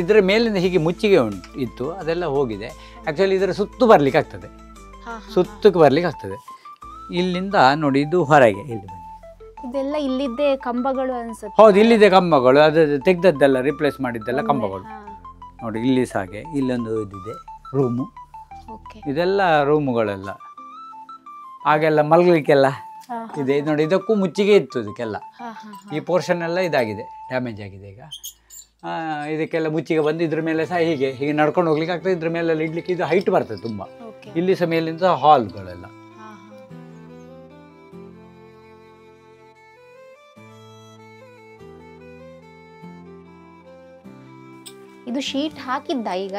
ಇದರ ಮೇಲಿಂದ ಹೀಗೆ ಮುಚ್ಚಿಗೆ ಇತ್ತು, ಅದೆಲ್ಲ ಹೋಗಿದೆ. ಆ್ಯಕ್ಚುಲಿ ಇದರ ಸುತ್ತು ಬರ್ಲಿಕ್ಕೆ ಆಗ್ತದೆ, ಸುತ್ತಕ್ಕೆ ಬರ್ಲಿಕ್ಕೆ ಆಗ್ತದೆ. ಇಲ್ಲಿಂದ ನೋಡಿ ಇದು ಹೊರಗೆ. ಇಲ್ಲಿ ಬನ್ನಿ, ಇದೆಲ್ಲ ಇಲ್ಲಿದ್ದೇ ಕಂಬಗಳು ಅನ್ಸುತ್ತೆ. ಹೌದು, ಇಲ್ಲಿದೆ ಕಂಬಗಳು. ಅದು ತೆಗ್ದದ್ದೆಲ್ಲ ರಿಪ್ಲೇಸ್ ಮಾಡಿದ್ದೆಲ್ಲ ಕಂಬಗಳು ನೋಡಿ. ಇಲ್ಲಿ ಸಹ ಹಾಗೆ ಇಲ್ಲೊಂದು ಇದಿದೆ ರೂಮು. ಇದೆಲ್ಲ ರೂಮುಗಳೆಲ್ಲ ಹಾಗೆಲ್ಲ ಮಲಗಲಿಕ್ಕೆಲ್ಲ ಇದೆ ನೋಡಿ. ಇದಕ್ಕೂ ಮುಚ್ಚಿಗೆ ಇತ್ತು ಇದಕ್ಕೆಲ್ಲ. ಈ ಪೋರ್ಷನ್ ಎಲ್ಲ ಇದಾಗಿದೆ, ಡ್ಯಾಮೇಜ್ ಆಗಿದೆ ಈಗ. ಇದಕ್ಕೆಲ್ಲ ಮುಚ್ಚಿಗೆ ಬಂದು ಇದ್ರ ಮೇಲೆ ಸಹ ಹೀಗೆ ಹೀಗೆ ನಡ್ಕೊಂಡು ಹೋಗ್ಲಿಕ್ಕೆ ಆಗ್ತದೆ. ಇದ್ರ ಮೇಲೆಲ್ಲ ಇಡ್ಲಿಕ್ಕೆ ಇದು ಹೈಟ್ ಬರ್ತದೆ ತುಂಬ. ಇಲ್ಲಿ ಸಹ ಮೇಲಿಂದ ಹಾಲ್ಗಳೆಲ್ಲ. ಇದು ಶೀಟ್ ಹಾಕಿದ್ದ ಈಗ?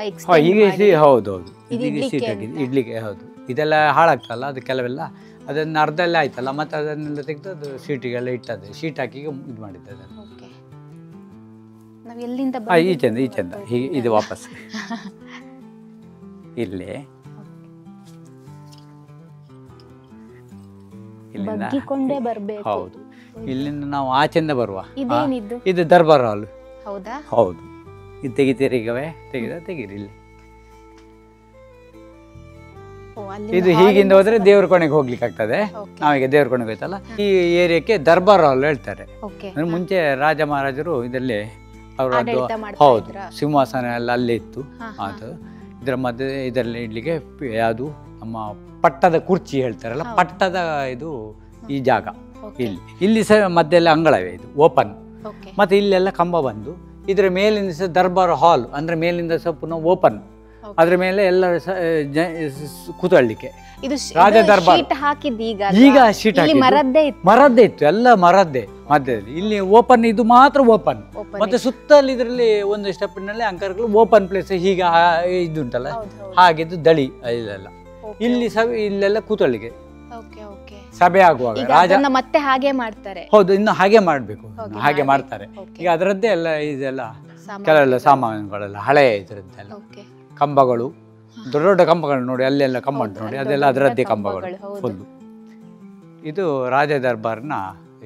ಹೌದು ಹೌದು, ಇದೀಗ ಶೀಟ್ ಹಾಕಿದ್ದು ಇಡ್ಲಿಕ್ಕೆ. ಹೌದು, ಇದೆಲ್ಲ ಹಾಳಾಗ್ತಲ್ಲ ಅದು ಕೆಲವೆಲ್ಲ. ಅದನ್ನು ಅರ್ಧ ಎಲ್ಲ ಆಯ್ತಲ್ಲ, ಮತ್ತೆ ಅದನ್ನೆಲ್ಲ ತೆಗೆದು ಅದು ಶೀಟಿಗೆಲ್ಲ ಇಟ್ಟದ್ದು. ಶೀಟ್ ಹಾಕಿ ಇದು ಮಾಡಿದ್ದೆ ಅದನ್ನು. ಈಚೆಂದ ಹೀಗೆ ಇದು ವಾಪಸ್ ಇಲ್ಲೇ ಹೌದು. ಇಲ್ಲಿಂದ ನಾವು ಆಚೆಂದ ಬರುವ. ಇದು ದರ್ಬಾರ್ ಹಾಲ್. ಹೌದು, ಇದು ತೆಗಿತೀರಿಗವೇ ತೆಗೀರಿ ಇಲ್ಲಿ. ಇದು ಹೀಗಿಂದ ಹೋದ್ರೆ ದೇವ್ರ ಕೋಣೆಗೆ ಹೋಗ್ಲಿಕ್ಕೆ ಆಗ್ತದೆ. ನಾವೀಗ ದೇವ್ರ ಕೋಣೆಗೆ ಹೋಯ್ತಲ್ಲ, ಈ ಏರಿಯಾಕ್ಕೆ ದರ್ಬಾರ್ ಹಾಲ್ ಹೇಳ್ತಾರೆ. ಅಂದ್ರೆ ಮುಂಚೆ ರಾಜ ಮಹಾರಾಜರು ಇದರಲ್ಲಿ ಅವರದ್ದು, ಹೌದು, ಸಿಂಹಾಸನ ಎಲ್ಲ ಅಲ್ಲೇ ಇತ್ತು. ಅದು ಇದರ ಮಧ್ಯೆ ಇದರಲ್ಲಿ ಇಡ್ಲಿಕ್ಕೆ ಯಾವುದು ನಮ್ಮ ಪಟ್ಟದ ಕುರ್ಚಿ ಹೇಳ್ತಾರಲ್ಲ, ಪಟ್ಟದ ಇದು ಈ ಜಾಗ. ಇಲ್ಲಿ ಸಹ ಮಧ್ಯೆಲ್ಲ ಅಂಗಳವೇ, ಇದು ಓಪನ್. ಓಕೆ ಮತ್ತು ಇಲ್ಲೆಲ್ಲ ಕಂಬ ಬಂದು ಇದರ ಮೇಲಿಂದ ಸಹ ದರ್ಬಾರ್ ಹಾಲ್ ಅಂದರೆ ಮೇಲಿಂದ ಸಹ ಪುನಃ ಓಪನ್, ಅದ್ರ ಮೇಲೆ ಎಲ್ಲ ಕೂತ್ಕೊಳ್ಳಿಕ್ಕೆ ಇದು ರಾಜ ದರ್ಬಾರ್. ಶೀಟ್ ಹಾಕಿದ್ದು ಈಗ ಶೀಟ್ ಇಲ್ಲಿ ಮರದ್ದೇ ಇತ್ತು. ಮರದ್ದೇ ಇತ್ತು, ಎಲ್ಲ ಮರದ್ದೇ ಮಧ್ಯದಲ್ಲಿ. ಇಲ್ಲಿ ಓಪನ್, ಇದು ಮಾತ್ರ ಓಪನ್. ಮತ್ತೆ ಸುತ್ತಲ್ಲಿ ಇದರಲ್ಲಿ ಒಂದು ಸ್ಟೆಪ್ನಲ್ಲಿ ಅಂಕರ್ಗಳು ಓಪನ್ ಪ್ಲೇಸ್ ಹೀಗೆ ಇದುಂಟಲ್ಲ ಹಾಗಿದ್ದು ದಳಿ ಇಲ್ಲೆಲ್ಲ. ಇಲ್ಲಿ ಇಲ್ಲೆಲ್ಲ ಕೂತ್ಕೊಳ್ಳಿಕ್ಕೆ ಸಭೆ ಆಗುವಾಗ ರಾಜ ಮತ್ತೆ ಹಾಗೆ ಮಾಡ್ತಾರೆ. ಹೌದು, ಇನ್ನು ಹಾಗೆ ಮಾಡಬೇಕು, ಹಾಗೆ ಮಾಡ್ತಾರೆ. ಈಗ ಅದರದ್ದೇ ಎಲ್ಲ ಇದೆಲ್ಲ ಕೆಲವೆಲ್ಲ ಸಾಮಾನುಗಳೆಲ್ಲ ಹಳೆ ಇದರದ್ದೆಲ್ಲ ಕಂಬಗಳು, ದೊಡ್ಡ ದೊಡ್ಡ ಕಂಬಗಳು ನೋಡಿ, ಅಲ್ಲೆಲ್ಲ ಕಂಬ ಉಂಟು ನೋಡಿ, ಅದೆಲ್ಲ ಅದರದ್ದೇ ಕಂಬಗಳು ಫುಲ್ಲು. ಇದು ರಾಜ ದರ್ಬಾರ್ನ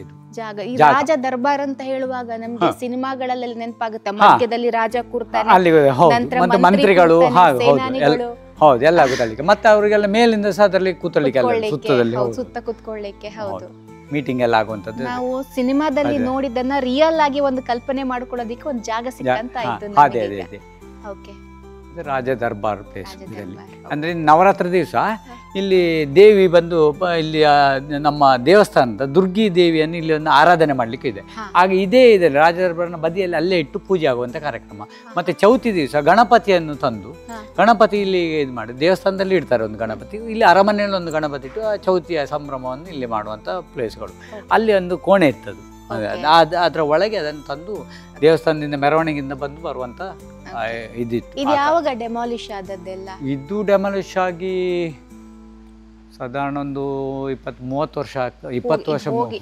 ಇದು ಜಾಗ. ಈ ರಾಜ ದರ್ಬಾರ್ ಅಂತ ಹೇಳುವಾಗ ನಮ್ಗೆ ಸಿನಿಮಾಗಳಲ್ಲೆಲ್ಲ ನೆನಪಾಗುತ್ತೆ, ಮಧ್ಯದಲ್ಲಿ ರಾಜ ಕೂರ್ತಾನೆ, ಅಲ್ಲಿ ಮತ್ತೆ ಮಂತ್ರಿಗಳು, ಹೌದು ಎಲ್ಲ ಕೂತಳಿಕೆ. ಮತ್ತೆ ಅವರಿಗೆಲ್ಲ ಮೇಲಿಂದ ಸಹ ಅದರಲ್ಲಿ ಕೂತಳಿಕೆ ಸುತ್ತದಲ್ಲಿ ಸುತ್ತ ಕೂತ್ಕೊಳ್ಳಿಕ್ಕೆ. ಹೌದು, ಮೀಟಿಂಗ್ ಎಲ್ಲ ಆಗುವಂತದ್ದು. ನಾವು ಸಿನಿಮಾದಲ್ಲಿ ನೋಡಿದ್ದನ್ನ ರಿಯಲ್ ಆಗಿ ಒಂದು ಕಲ್ಪನೆ ಮಾಡ್ಕೊಳ್ಳೋದಿಕ್ಕೆ ಒಂದು ಜಾಗ ಸಿಕ್ಕಂತ ಆಯ್ತು. ಅದೇ ಅದೇ ಅದೇ ಓಕೆ, ರಾಜ ದರ್ಬಾರ್ ಪ್ಲೇಸ್. ಇದರಲ್ಲಿ ಅಂದರೆ ನವರಾತ್ರಿ ದಿವಸ ಇಲ್ಲಿ ದೇವಿ ಬಂದು ಇಲ್ಲಿ ನಮ್ಮ ದೇವಸ್ಥಾನದ ದುರ್ಗಿ ದೇವಿಯನ್ನು ಇಲ್ಲಿ ಒಂದು ಆರಾಧನೆ ಮಾಡಲಿಕ್ಕೆ ಇದೆ. ಆಗ ಇದೇ ಇದೆ ರಾಜ ದರ್ಬಾರ್ನ ಬದಿಯಲ್ಲಿ ಅಲ್ಲೇ ಇಟ್ಟು ಪೂಜೆ ಆಗುವಂಥ ಕಾರ್ಯಕ್ರಮ. ಮತ್ತು ಚೌತಿ ದಿವಸ ಗಣಪತಿಯನ್ನು ತಂದು ಗಣಪತಿ ಇಲ್ಲಿ ಇದು ಮಾಡಿ ದೇವಸ್ಥಾನದಲ್ಲಿ ಇಡ್ತಾರೆ ಒಂದು ಗಣಪತಿ, ಇಲ್ಲಿ ಅರಮನೆಯಲ್ಲಿ ಒಂದು ಗಣಪತಿ ಇಟ್ಟು ಆ ಚೌತಿಯ ಸಂಭ್ರಮವನ್ನು ಇಲ್ಲಿ ಮಾಡುವಂಥ ಪ್ಲೇಸ್ಗಳು. ಅಲ್ಲಿ ಒಂದು ಕೋಣೆ ಇರ್ತದೆ, ಅದರ ಒಳಗೆ ಅದನ್ನು ತಂದು ದೇವಸ್ಥಾನದಿಂದ ಮೆರವಣಿಗೆಯಿಂದ ಬಂದು ಬರುವಂಥ ಇದಿತ್ತು. ಇದು ಯಾವಾಗ ಡೆಮಾಲಿಷ್ ಆದದ್ದೆಲ್ಲ? ಇದು ಡೆಮಾಲಿಷ್ ಆಗಿ ಸಾಧಾರಣ ಒಂದು 20-30 ವರ್ಷ ಆಗ್ತದೆ. 20 ವರ್ಷ ಹೋಗಿ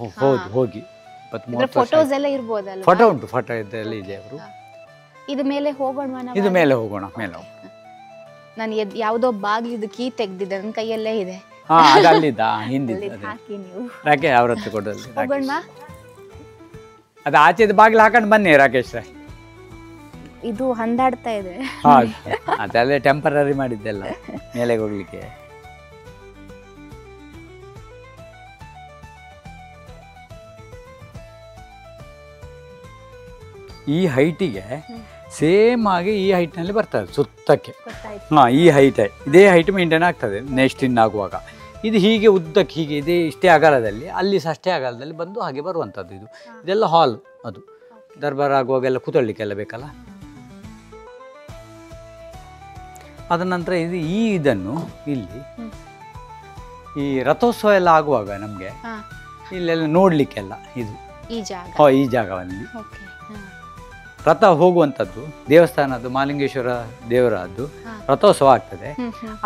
20-30 ಫೋಟೋಸ್ ಎಲ್ಲ ಇರ್ಬೋದಲ್ಲ? ಫೋಟೋ ಉಂಟು, ಫೋಟೋ ಇದೆಲ್ಲ ಇದೆ. ಅವರು ಇದು ಮೇಲೆ ಹೋಗೋಣ, ಇದು ಮೇಲೆ ಹೋಗೋಣ, ಮೇಲೆ ನಾನು ಯಾವುದೋ ಬಾಗಿಲಿದ್ದು ಕೀ ತೆಗ್ದಿದ್ದೆ, ನನ್ನ ಕೈಯಲ್ಲೇ ಇದೆ. ಅದು ಅಲ್ಲಿದ್ದ ಹಿಂದಿದ್ದ, ಯಾಕೆ ಅವ್ರ ಹತ್ರ ಕೊಡೋದು. ಅದು ಆಚೆದು ಬಾಗಿಲು ಹಾಕೊಂಡು ಬನ್ನಿ ರಾಕೇಶ್. ಇದು ಹಂದಾಡ್ತಾ ಇದೆ. ಅದಲ್ಲೇ ಟೆಂಪರರಿ ಮಾಡಿದ್ದೆಲ್ಲ ಮೇಲೆ ಹೋಗ್ಲಿಕ್ಕೆ. ಈ ಹೈಟಿಗೆ ಸೇಮ್ ಆಗಿ ಈ ಹೈಟ್ನಲ್ಲಿ ಬರ್ತದೆ ಸುತ್ತಕ್ಕೆ. ಈ ಹೈಟ್ ಇದೇ ಹೈಟ್ ಮೇಂಟೈನ್ ಆಗ್ತದೆ ನೆಕ್ಸ್ಟ್ ಇನ್ನಾಗುವಾಗ. ಇದು ಹೀಗೆ ಉದ್ದಕ್ಕೆ ಹೀಗೆ ಇದೇ ಇಷ್ಟೇ ಅಗಲದಲ್ಲಿ, ಅಲ್ಲಿ ಸಹ ಅಷ್ಟೇ ಅಗಲದಲ್ಲಿ ಬಂದು ಹಾಗೆ ಬರುವಂಥದ್ದು. ಇದೆಲ್ಲ ಹಾಲ್. ಅದು ದರ್ಬಾರ್ ಆಗುವಾಗೆಲ್ಲ ಕೂತ್ಕೊಳ್ಳಿಕ್ಕೆಲ್ಲ ಬೇಕಲ್ಲ. ಅದ ನಂತರ ಇದನ್ನು ಇಲ್ಲಿ ಈ ರಥೋತ್ಸವ ಎಲ್ಲ ಆಗುವಾಗ ನಮಗೆ ಇಲ್ಲೆಲ್ಲ ನೋಡಲಿಕ್ಕೆಲ್ಲ ಇದು ಈ ಜಾಗದಲ್ಲಿ ರಥ ಹೋಗುವಂಥದ್ದು ದೇವಸ್ಥಾನದ್ದು ಮಾಲಿಂಗೇಶ್ವರ ದೇವರದ್ದು ರಥೋತ್ಸವ ಆಗ್ತದೆ.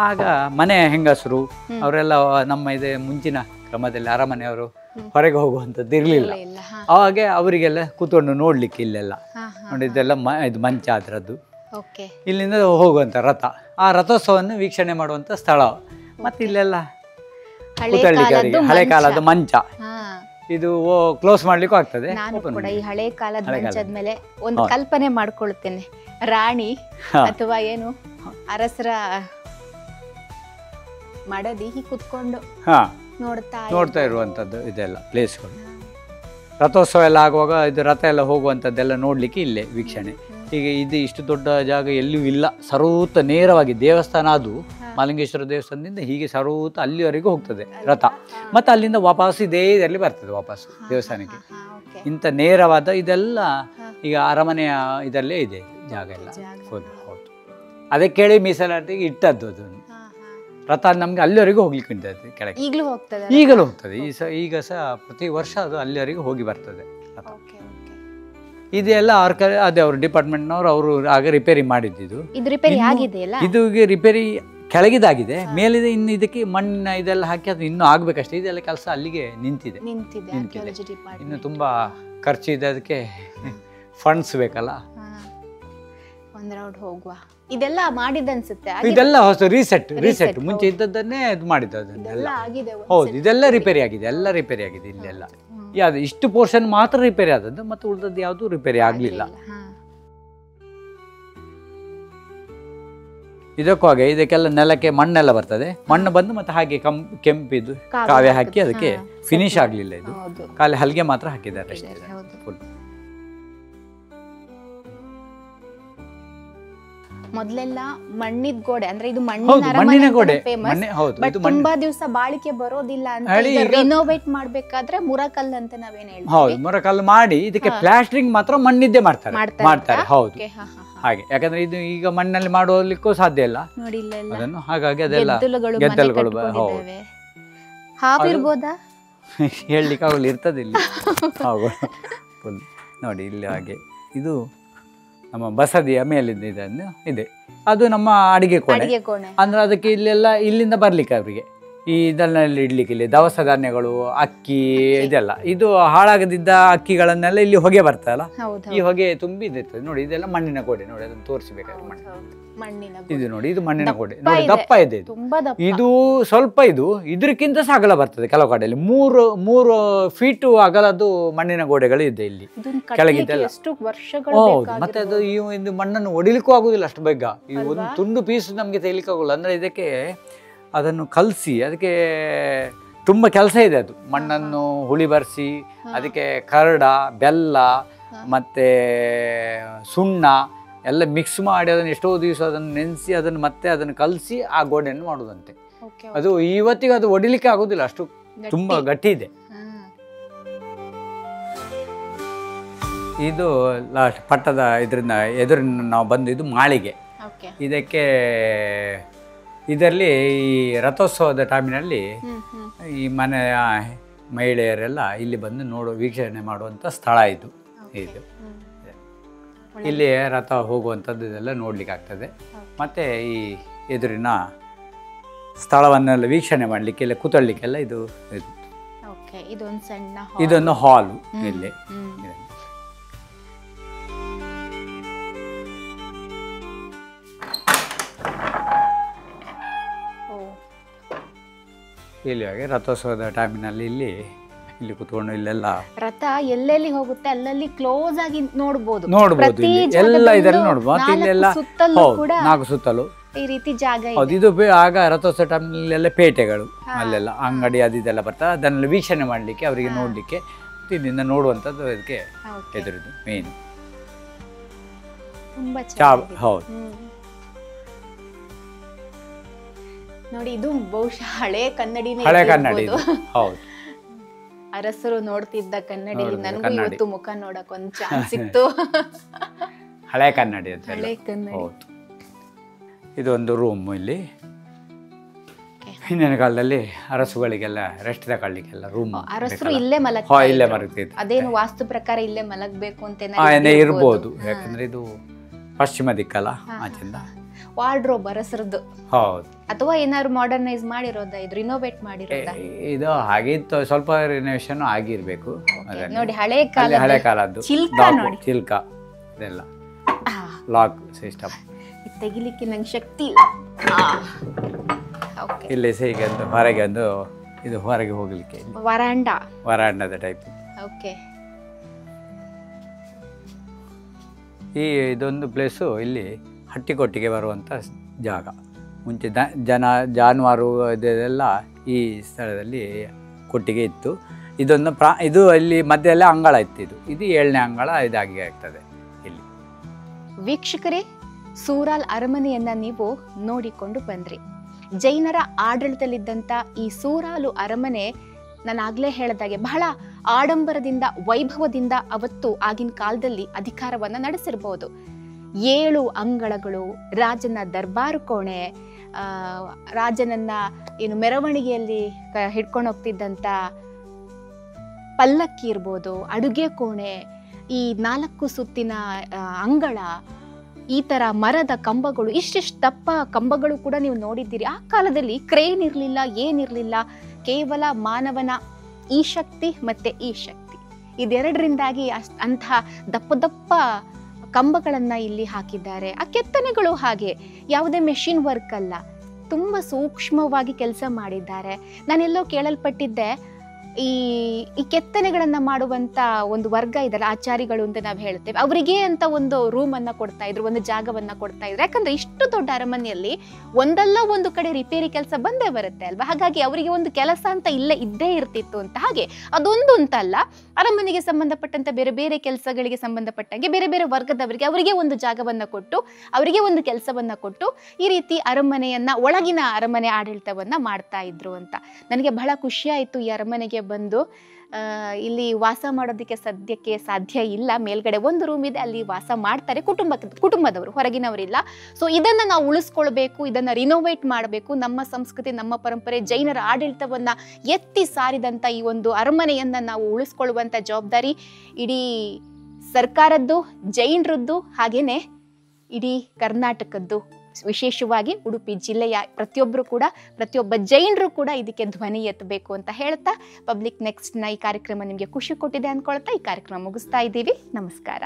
ಆಗ ಮನೆ ಹೆಂಗಸರು ಅವರೆಲ್ಲ ನಮ್ಮ ಇದೆ ಮುಂಚಿನ ಕ್ರಮದಲ್ಲಿ ಅರಮನೆಯವರು ಹೊರಗೆ ಹೋಗುವಂಥದ್ದು ಇರಲಿಲ್ಲ. ಅವಾಗೆ ಅವರಿಗೆಲ್ಲ ಕೂತ್ಕೊಂಡು ನೋಡ್ಲಿಕ್ಕೆ ಇಲ್ಲೆಲ್ಲ ನೋಡಿದ್ದೆಲ್ಲ ಇದು ಮಂಚ ಅದರದ್ದು. ಇಲ್ಲಿಂದ ಹೋಗುವಂಥ ರಥ, ಆ ರಥೋತ್ಸವವನ್ನು ವೀಕ್ಷಣೆ ಮಾಡುವಂಥ ಸ್ಥಳ. ಮತ್ತೆ ಇಲ್ಲೆಲ್ಲ ಕೂತ್ಕೊಳ್ಳಿಕ್ಕೆ ಅವರಿಗೆ ಹಳೆ ಕಾಲದ ಮಂಚ. ಇದು ಕ್ಲೋಸ್ ಮಾಡ್ಲಿಕ್ಕೂ ಆಗ್ತದೆ. ನಾನು ಕೂಡ ಈ ಹಳೆ ಕಾಲದ ಮಂಚದ ಮೇಲೆ ಒಂದು ಕಲ್ಪನೆ ಮಾಡ್ಕೊಳ್ತೇನೆ, ರಾಣಿ ಅಥವಾ ಏನು ಅರಸರ ಮಡದಿ ಹೀಗೆ ಕುತ್ಕೊಂಡು ನೋಡ್ತಾ ಇರುವಂಥದ್ದು ಇದೆಲ್ಲ ಪ್ಲೇಸ್ಗಳು. ರಥೋತ್ಸವ ಎಲ್ಲ ಆಗುವಾಗ ಇದು ರಥ ಎಲ್ಲ ಹೋಗುವಂಥದ್ದೆಲ್ಲ ನೋಡ್ಲಿಕ್ಕೆ ಇಲ್ಲೇ ವೀಕ್ಷಣೆ. ಹೀಗೆ ಇದು ಇಷ್ಟು ದೊಡ್ಡ ಜಾಗ ಎಲ್ಲೂ ಇಲ್ಲ. ಸರೂತ ನೇರವಾಗಿ ದೇವಸ್ಥಾನ, ಅದು ಮಾಲಿಂಗೇಶ್ವರ ದೇವಸ್ಥಾನದಿಂದ ಹೀಗೆ ಸರೂತ ಅಲ್ಲಿವರೆಗೂ ಹೋಗ್ತದೆ ರಥ. ಮತ್ತು ಅಲ್ಲಿಂದ ವಾಪಸ್ ಇದೇ ಇದರಲ್ಲಿ ಬರ್ತದೆ ವಾಪಸ್ ದೇವಸ್ಥಾನಕ್ಕೆ. ಇಂಥ ನೇರವಾದ ಇದೆಲ್ಲ ಈಗ ಅರಮನೆಯ ಇದರಲ್ಲೇ ಇದೆ ಜಾಗ ಎಲ್ಲ. ಹೌದು, ಅದಕ್ಕೆ ಕೇಳಿ ಮೀಸಲಾತಿಗೆ ಇಟ್ಟದ್ದು ಅದನ್ನು. ರಥ ನಮ್ಗೆ ಅಲ್ಲಿವರೆಗೂ ಹೋಗ್ಲಿಕ್ಕೆ ಉಂಟು ಕೆಳಗೆ. ಈಗಲೂ ಹೋಗ್ತದೆ. ಈಗ ಸಹ ಪ್ರತಿ ವರ್ಷ ಅದು ಅಲ್ಲಿವರೆಗೂ ಹೋಗಿ ಬರ್ತದೆ ರಥ. ಇದೆಲ್ಲ ಅದೇ ಅವ್ರ ಡಿಪಾರ್ಟ್ಮೆಂಟ್ನವರು ಅವರು ಆಗ ರಿಪೇರಿ ಮಾಡಿದ್ದು. ಇದು ರಿಪೇರಿ ಕೆಳಗಿದಾಗಿದೆ, ಮೇಲಿದೆ. ಇನ್ನು ಇದಕ್ಕೆ ಮಣ್ಣಿನ ಇದೆಲ್ಲ ಹಾಕಿ ಅದು ಇನ್ನೂ ಆಗ್ಬೇಕಷ್ಟೇ. ಇದೆಲ್ಲ ಕೆಲಸ ಅಲ್ಲಿಗೆ ನಿಂತಿದೆ. ಇನ್ನು ತುಂಬಾ ಖರ್ಚು ಇದೆ, ಅದಕ್ಕೆ ಫಂಡ್ಸ್ ಬೇಕಲ್ಲ. ಇದೆಲ್ಲ ಮಾಡಿದನ್ಸುತ್ತೆ. ಇದೆಲ್ಲ ಹೊಸ ರೀಸೆಟ್ ಮುಂಚೆ ಇದ್ದದ್ದನ್ನೇ ಇದು ಮಾಡಿದ್ದೆಲ್ಲ. ಹೌದು, ಇದೆಲ್ಲ ರಿಪೇರಿ ಆಗಿದೆ, ಎಲ್ಲ ರಿಪೇರಿ ಆಗಿದೆ. ಇಲ್ಲೆಲ್ಲ ಯಾವುದು ಇಷ್ಟು ಪೋರ್ಷನ್ ಮಾತ್ರ ರಿಪೇರಿ ಆದದ್ದು, ಮತ್ತು ಉಳಿದದ್ದು ಯಾವುದು ರಿಪೇರಿ ಆಗಲಿಲ್ಲ. ಇದಕ್ಕೂ ಹಾಗೆ ಇದಕ್ಕೆಲ್ಲ ನೆಲಕ್ಕೆ ಮಣ್ಣೆಲ್ಲ ಬರ್ತದೆ. ಮಣ್ಣು ಬಂದು ಮತ್ತೆ ಹಾಗೆ ಕೆಂಪಿದ್ದು ಕಾವ್ಯ ಹಾಕಿ ಅದಕ್ಕೆ ಫಿನಿಶ್ ಆಗಲಿಲ್ಲ. ಇದು ಖಾಲಿ ಹಲ್ಗೆ ಮಾತ್ರ ಹಾಕಿದ್ದಾರೆ ಅಷ್ಟೇ. ಮೊದ್ಲೆಲ್ಲ ಮಣ್ಣಿನ ಗೋಡೆ ಅಂದ್ರೆ ಇದು ಹೌದು, ಮಣ್ಣಿನ ಗೋಡೆ ಫೇಮಸ್. ಮಣ್ಣೆ ಹೌದು ಬಟ್ ಇದು ಮಣ್ಣು ತುಂಬಾ ದಿವಸ ಬಾಳಿಕೆ ಬರೋದಿಲ್ಲ ಅಂತ ಹೇಳಿ ಈಗ- ರಿನೋವೇಟ್ ಮಾಡ್ಬೇಕಾದ್ರೆ ಮುರಕಲ್ ಅಂತ ನಾವೇನ್ ಹೌದು ಹೇಳ್ತೀವಿ. ಮರಕಲ್ಲು ಮಾಡಿ ಇದಕ್ಕೆ ಪ್ಲಾಸ್ಟ್ರಿಂಗ್ ಮಾತ್ರ ಮಣ್ಣಿದ್ದೇ ಮಾಡ್ತಾರೆ ಮಾಡ್ತಾರೆ ಹೌದು Okay, ಹಾ, ಹಾ, ಹಾ. ಹಾಗೆ. ಯಾಕಂದ್ರೆ ಇದು ಈಗ ಮಣ್ಣಲ್ಲಿ ಮಾಡೋಲಿಕ್ಕೂ ಸಾಧ್ಯ ಇಲ್ಲ ನೋಡಿ ಇಲ್ಲೆಲ್ಲ ಅದನ್ನು, ಹಾಗಾಗಿ ಅದೆಲ್ಲ ಗೆದ್ದಲುಗಳು ಮನೆ ಗೆದ್ದಲುಗಳು ಕಟ್ಕೊಂಡಿದ್ದಾವೆ. ಹಾವಿರ್ಬೋದಾ? ಹೇಳಲಿಕ್ಕೆ ಆಗಲ್ಲ, ಇರ್ತದೆ ಇಲ್ಲಿ ಹಾವು ಫುಲ್. ನೋಡಿ ಇಲ್ಲಿ ಹಾಗೆ ಇದು ನಮ್ಮ ಬಸದಿಯ ಮೇಲಿಂದ ಇದನ್ನು ಇದೆ, ಅದು ನಮ್ಮ ಅಡಿಗೆ ಕೋಣೆ. ಅಡಿಗೆ ಕೋಣೆ. ಅಂದ್ರೆ ಅದಕ್ಕೆ ಇಲ್ಲೆಲ್ಲ ಇಲ್ಲಿಂದ ಬರ್ಲಿಕ್ಕೆ ಅವರಿಗೆ ಈ ಇದನ್ನೆಲ್ಲ ಇಡ್ಲಿಕ್ಕೆ ಇಲ್ಲಿ ದವಸ ಧಾನ್ಯಗಳು, ಅಕ್ಕಿ ಇದೆಲ್ಲ, ಇದು ಹಾಳಾಗದಿದ್ದ ಅಕ್ಕಿಗಳನ್ನೆಲ್ಲ ಇಲ್ಲಿ ಹೊಗೆ ಬರ್ತದಲ್ಲ, ಹೌದು, ಈ ಹೊಗೆ ತುಂಬಿ ಇದಿರ್ತದೆ ನೋಡಿ. ಇದೆಲ್ಲ ಮಣ್ಣಿನ ಗೋಡೆ ನೋಡಿ, ಅದನ್ನು ತೋರಿಸಬೇಕಾದ್ರೆ ಮಣ್ಣು. ಮಣ್ಣಿನ ಇದು ನೋಡಿ, ಇದು ಮಣ್ಣಿನ ದಪ್ಪ ಗೋಡೆ ನೋಡಿ, ಇದೆ. ದಪ್ಪ ಇದೆ ಇದು. ತುಂಬಾ ದಪ್ಪ. ಇದು ಸ್ವಲ್ಪ ಇದು ಇದಕ್ಕಿಂತ ಸಹ ಅಗಲ ಬರ್ತದೆ ಕೆಲವು ಕಡೆಯಲ್ಲಿ. 3 ಫೀಟು ಅಗಲದ್ದು ಮಣ್ಣಿನ ಗೋಡೆಗಳು ಇದೆ ಇಲ್ಲಿ ಇದನ್ನ ಕೆಳಗಿದ್ದೆಲ್ಲ. ಕಟ್ಲಿಕ್ಕೆ ಎಷ್ಟು ವರ್ಷಗಳು ಹೌದು, ಬೇಕಾಗಿರ್ಬೋದು. ಮತ್ತೆ ಅದು ಈ ಒಂದು ಮಣ್ಣನ್ನು ಒಡಿಲಿಕ್ಕೂ ಆಗುದಿಲ್ಲ ಅಷ್ಟು ಬೇಗ. ಈ ಒಂದು ತುಂಡು ಪೀಸ್ ನಮಗೆ ತೆಗಿಲಿಕ್ಕೆ ಆಗುಲ್ಲ. ಅಂದ್ರೆ ಇದಕ್ಕೆ ಅದನ್ನು ಕಲಸಿ ಅದಕ್ಕೆ ತುಂಬ ಕೆಲಸ ಇದೆ. ಅದು ಮಣ್ಣನ್ನು ಹುಳಿ ಬರಿಸಿ ಅದಕ್ಕೆ ಕರಡ, ಬೆಲ್ಲ ಮತ್ತೆ ಸುಣ್ಣ ಎಲ್ಲ ಮಿಕ್ಸ್ ಮಾಡಿ ಅದನ್ನು ಎಷ್ಟೋ ದಿವಸ ಅದನ್ನು ನೆನೆಸಿ ಅದನ್ನು ಮತ್ತೆ ಅದನ್ನು ಕಲಸಿ ಆ ಗೋಡೆಯನ್ನು ಮಾಡುದಂತೆ. Okay, ಅದು ಇವತ್ತಿಗೆ ಅದು ಒಡಿಲಿಕ್ಕೆ ಆಗುದಿಲ್ಲ, ಅಷ್ಟು ತುಂಬಾ ಗಟ್ಟಿ ಇದೆ. ಇದು ಲಾಸ್ಟ್ ಪಟ್ಟದ ಇದರಿಂದ ಎದುರಿನ ನಾವು ಬಂದಿದ್ದು ಮಾಳಿಗೆ. Okay. ಇದಕ್ಕೆ ಇದರಲ್ಲಿ ಈ ರಥೋತ್ಸವದ ಟೈಮಿನಲ್ಲಿ ಈ ಮನೆಯ ಮಹಿಳೆಯರೆಲ್ಲ ಇಲ್ಲಿ ಬಂದು ವೀಕ್ಷಣೆ ಮಾಡುವಂಥ ಸ್ಥಳ ಇದು. ಇದು ಇಲ್ಲಿ ರಥ ಹೋಗುವಂಥದ್ದು ಇದೆಲ್ಲ ನೋಡ್ಲಿಕ್ಕೆ ಆಗ್ತದೆ. ಮತ್ತು ಈ ಎದುರಿನ ಸ್ಥಳವನ್ನೆಲ್ಲ ವೀಕ್ಷಣೆ ಮಾಡಲಿಕ್ಕೆಲ್ಲ ಕೂತಳ್ಲಿಕ್ಕೆಲ್ಲ ಇದು ಇದೊಂದು ಸಣ್ಣ ಇದೊಂದು ಹಾಲು ಇಲ್ಲಿ. ಇಲ್ಲಿ ಹಾಗೆ ರಥೋತ್ಸವದ ಟೈಮಿನಲ್ಲಿ ಇಲ್ಲಿ ಕೂತ್ಕೊಂಡು ಇಲ್ಲೆಲ್ಲ ರಥ ಎಲ್ಲೆಲ್ಲಿ ಹೋಗುತ್ತೆ ಅಲ್ಲಲ್ಲಿ ಕ್ಲೋಸ್ ಆಗಿ ನೋಡ್ಬೋದು. ಎಲ್ಲ ಇದರಲ್ಲಿ ನೋಡ್ಬೋದು. ಮತ್ತೆ ಇಲ್ಲೆಲ್ಲ ಹೌದು 4 ಸುತ್ತಲೂ ಈ ರೀತಿ ಜಾಗ ಇದೆ. ಹೌದು, ಇದು ಆಗ ರಥೋತ್ಸವ ಟೈಮ್ನಲ್ಲೆಲ್ಲ ಪೇಟೆಗಳು ಅಲ್ಲೆಲ್ಲ ಅಂಗಡಿ ಅದೆಲ್ಲ ಬರ್ತದೆ. ಅದನ್ನೆಲ್ಲ ವೀಕ್ಷಣೆ ಮಾಡಲಿಕ್ಕೆ ಅವರಿಗೆ ನೋಡಲಿಕ್ಕೆ ಇಲ್ಲಿಂದ ನೋಡುವಂಥದ್ದು ಇದಕ್ಕೆ ಎದುರಿದು ಮೇನ್ ಹೌದು. ನೋಡಿ ಇದು ಬಹುಶಃ ಹಳೆ ಕನ್ನಡಿನೇ ಹಳೆ ಕನ್ನಡಿ ಹೌದು. ಅರಸರು ನೋಡ್ತಿದ್ದ ಕನ್ನಡಿ. ನನಗೂ ಇವತ್ತು ಮುಖ ನೋಡಕ್ ಒಂದು ಚಾನ್ಸ್ ಸಿಕ್ತು. ಹಳೆ ಕನ್ನಡಿ ಅಂತ ಹಳೆ ಕನ್ನಡಿ. ಹೌದು. ಇದೊಂದು ರೂಮ್. ಇಲ್ಲಿ ಹಿಂದಿನ ಕಾಲದಲ್ಲಿ ಅರಸುಗಳಿಗೆಲ್ಲ ರೆಸ್ಟ್ ತಗೊಳ್ಳಿಕ್ಕೆಲ್ಲ ರೂಮ್. ಅರಸರು ಇಲ್ಲೇ ಇಲ್ಲೇ ಮಲಗ್ತಿದ್ರು. ಅದೇನು ವಾಸ್ತು ಪ್ರಕಾರ ಇಲ್ಲೇ ಮಲಗಬೇಕು ಅಂತ ಇರ್ಬೋದು. ಯಾಕಂದ್ರೆ ಇದು ಪಶ್ಚಿಮ ದಿಕ್ಕಲ್ಲ ಆಚಿಂದ. ವಾರ್ಡ್ರೋಬ್ ಅರಸರದ್ದು ಹೌದು. ಅಥವಾ ಏನಾದ್ರು ಮಾಡರ್ನೈಸ್ ಮಾಡಿರೋದ, ಇದು ರಿನೋವೇಟ್ ಮಾಡಿರೋದ? ಇದು ಹಾಗಿತ್ತು, ಸ್ವಲ್ಪ ರಿನೋವೇಷನ್ ಆಗಿರ್ಬೇಕು. ನೋಡಿ ಹಳೆ ಕಾಲದ್ದು ಚಿಲ್ಕ ಇದೆಲ್ಲ ಲಾಕ್ ಸಿಸ್ಟಮ್. ತೆಗಿಲಿಕ್ಕೆ ನಂಗೆ ಶಕ್ತಿ ಇಲ್ಲ. ಇಲ್ಲಿ ಹೀಗೆ ಹೊರಗೆ ಒಂದು ಇದು ಹೊರಗೆ ಹೋಗ್ಲಿಕ್ಕೆ ವರಾಂಡದ ಟೈಪ್. ಓಕೆ. ಈ ಇದೊಂದು ಪ್ಲೇಸು ಇಲ್ಲಿ ಹಟ್ಟಿಕೊಟ್ಟಿಗೆ ಬರುವಂಥ ಜಾಗ. ಮುಂಚೆ ಜಾನುವಾರು ಇದೆಲ್ಲ ಈ ಸ್ಥಳದಲ್ಲಿ ಕೊಟ್ಟಿಗೆ ಇತ್ತು. ಇದೊಂದು ಇದು ಇಲ್ಲಿ ಮಧ್ಯೆಲ್ಲ ಅಂಗಳ ಇತ್ತು. ಇದು 7ನೇ ಅಂಗಳ ಇದಾಗಿ ಆಗ್ತದೆ ಇಲ್ಲಿ. ವೀಕ್ಷಕರೇ, ಸೂರಾಲ್ ಅರಮನೆಯನ್ನ ನೀವು ನೋಡಿಕೊಂಡು ಬಂದ್ರಿ. ಜೈನರ ಆಡಳಿತದಲ್ಲಿದ್ದಂಥ ಈ ಸೂರಾಲು ಅರಮನೆ ನಾನು ಆಗ್ಲೇ ಹೇಳಿದಾಗೆ ಬಹಳ ಆಡಂಬರದಿಂದ ವೈಭವದಿಂದ ಅವತ್ತು ಆಗಿನ ಕಾಲದಲ್ಲಿ ಅಧಿಕಾರವನ್ನ ನಡೆಸಿರ್ಬೋದು. 7 ಅಂಗಳಗಳು, ರಾಜನ ದರ್ಬಾರು ಕೋಣೆ, ರಾಜನನ್ನ ಏನು ಮೆರವಣಿಗೆಯಲ್ಲಿ ಹಿಡ್ಕೊಂಡು ಹೋಗ್ತಿದ್ದಂಥ ಪಲ್ಲಕ್ಕಿ ಇರ್ಬೋದು, ಅಡುಗೆ ಕೋಣೆ, ಈ 4 ಸುತ್ತಿನ ಅಂಗಳ, ಈ ಥರ ಮರದ ಕಂಬಗಳು, ಇಷ್ಟಿಷ್ಟು ದಪ್ಪ ಕಂಬಗಳು ಕೂಡ ನೀವು ನೋಡಿದ್ದೀರಿ. ಆ ಕಾಲದಲ್ಲಿ ಕ್ರೇನ್ ಇರಲಿಲ್ಲ, ಏನಿರಲಿಲ್ಲ. ಕೇವಲ ಮಾನವನ ಈ ಶಕ್ತಿ ಮತ್ತೆ ಈ ಶಕ್ತಿ ಇದೆರಡರಿಂದಾಗಿ ಅಂತಹ ದಪ್ಪ ದಪ್ಪ ಕಂಬಗಳನ್ನು ಇಲ್ಲಿ ಹಾಕಿದ್ದಾರೆ. ಆ ಕೆತ್ತನೆಗಳು ಹಾಗೆ ಯಾವುದೇ ಮೆಷಿನ್ ವರ್ಕ್ ಅಲ್ಲ, ತುಂಬ ಸೂಕ್ಷ್ಮವಾಗಿ ಕೆಲಸ ಮಾಡಿದ್ದಾರೆ. ನಾನೆಲ್ಲೋ ಕೇಳಲ್ಪಟ್ಟಿದ್ದೆ, ಈ ಈ ಕೆತ್ತನೆಗಳನ್ನ ಮಾಡುವಂತ ಒಂದು ವರ್ಗ ಇದಲ್ಲ, ಆಚಾರಿಗಳು ಅಂತ ನಾವು ಹೇಳ್ತೇವೆ, ಅವರಿಗೆ ಅಂತ ಒಂದು ರೂಮ್ ಅನ್ನ ಕೊಡ್ತಾ ಇದ್ರು, ಒಂದು ಜಾಗವನ್ನ ಕೊಡ್ತಾ ಇದ್ರು. ಯಾಕಂದ್ರೆ ಇಷ್ಟು ದೊಡ್ಡ ಅರಮನೆಯಲ್ಲಿ ಒಂದಲ್ಲ ಒಂದು ಕಡೆ ರಿಪೇರಿ ಕೆಲಸ ಬಂದೇ ಬರುತ್ತೆ ಅಲ್ವಾ. ಹಾಗಾಗಿ ಅವರಿಗೆ ಒಂದು ಕೆಲಸ ಅಂತ ಇದ್ದೇ ಇರ್ತಿತ್ತು ಅಂತ. ಹಾಗೆ ಅದೊಂದು ಅಂತಲ್ಲ, ಅರಮನೆಗೆ ಸಂಬಂಧಪಟ್ಟಂತ ಬೇರೆ ಬೇರೆ ಕೆಲಸಗಳಿಗೆ ಸಂಬಂಧಪಟ್ಟಂಗೆ ಬೇರೆ ಬೇರೆ ವರ್ಗದವರಿಗೆ ಅವರಿಗೆ ಒಂದು ಜಾಗವನ್ನ ಕೊಟ್ಟು, ಅವರಿಗೆ ಒಂದು ಕೆಲಸವನ್ನ ಕೊಟ್ಟು, ಈ ರೀತಿ ಅರಮನೆಯನ್ನ, ಒಳಗಿನ ಅರಮನೆ ಆಡಳಿತವನ್ನ ಮಾಡ್ತಾ ಇದ್ರು ಅಂತ. ನನಗೆ ಬಹಳ ಖುಷಿ ಆಯ್ತು ಈ ಅರಮನೆಗೆ ಬಂದು. ಇಲ್ಲಿ ವಾಸ ಮಾಡೋದಕ್ಕೆ ಸದ್ಯಕ್ಕೆ ಸಾಧ್ಯ ಇಲ್ಲ. ಮೇಲ್ಗಡೆ ಒಂದು ರೂಮ್ ಇದೆ, ಅಲ್ಲಿ ವಾಸ ಮಾಡ್ತಾರೆ ಕುಟುಂಬದವರು, ಹೊರಗಿನವರಿಲ್ಲ. ಸೊ ಇದನ್ನ ನಾವು ಉಳಿಸ್ಕೊಳ್ಬೇಕು, ಇದನ್ನ ರಿನೋವೇಟ್ ಮಾಡಬೇಕು. ನಮ್ಮ ಸಂಸ್ಕೃತಿ, ನಮ್ಮ ಪರಂಪರೆ, ಜೈನರ ಆಡಳಿತವನ್ನ ಎತ್ತಿ ಸಾರಿದಂತ ಈ ಒಂದು ಅರಮನೆಯನ್ನ ನಾವು ಉಳಿಸ್ಕೊಳ್ಳುವಂತ ಜವಾಬ್ದಾರಿ ಇಡೀ ಸರ್ಕಾರದ್ದು, ಜೈನರದ್ದು, ಹಾಗೇನೆ ಇಡೀ ಕರ್ನಾಟಕದ್ದು. ವಿಶೇಷವಾಗಿ ಉಡುಪಿ ಜಿಲ್ಲೆಯ ಪ್ರತಿಯೊಬ್ಬ ಜೈನರು ಕೂಡ ಇದಕ್ಕೆ ಧ್ವನಿ ಎತ್ತಬೇಕು ಅಂತ ಹೇಳ್ತಾ, ಪಬ್ಲಿಕ್ ನೆಕ್ಸ್ಟ್ನ ಈ ಕಾರ್ಯಕ್ರಮ ನಿಮಗೆ ಖುಷಿ ಕೊಟ್ಟಿದೆ ಅಂದ್ಕೊಳ್ತಾ ಈ ಕಾರ್ಯಕ್ರಮ ಮುಗಿಸ್ತಾ ಇದ್ದೀವಿ. ನಮಸ್ಕಾರ.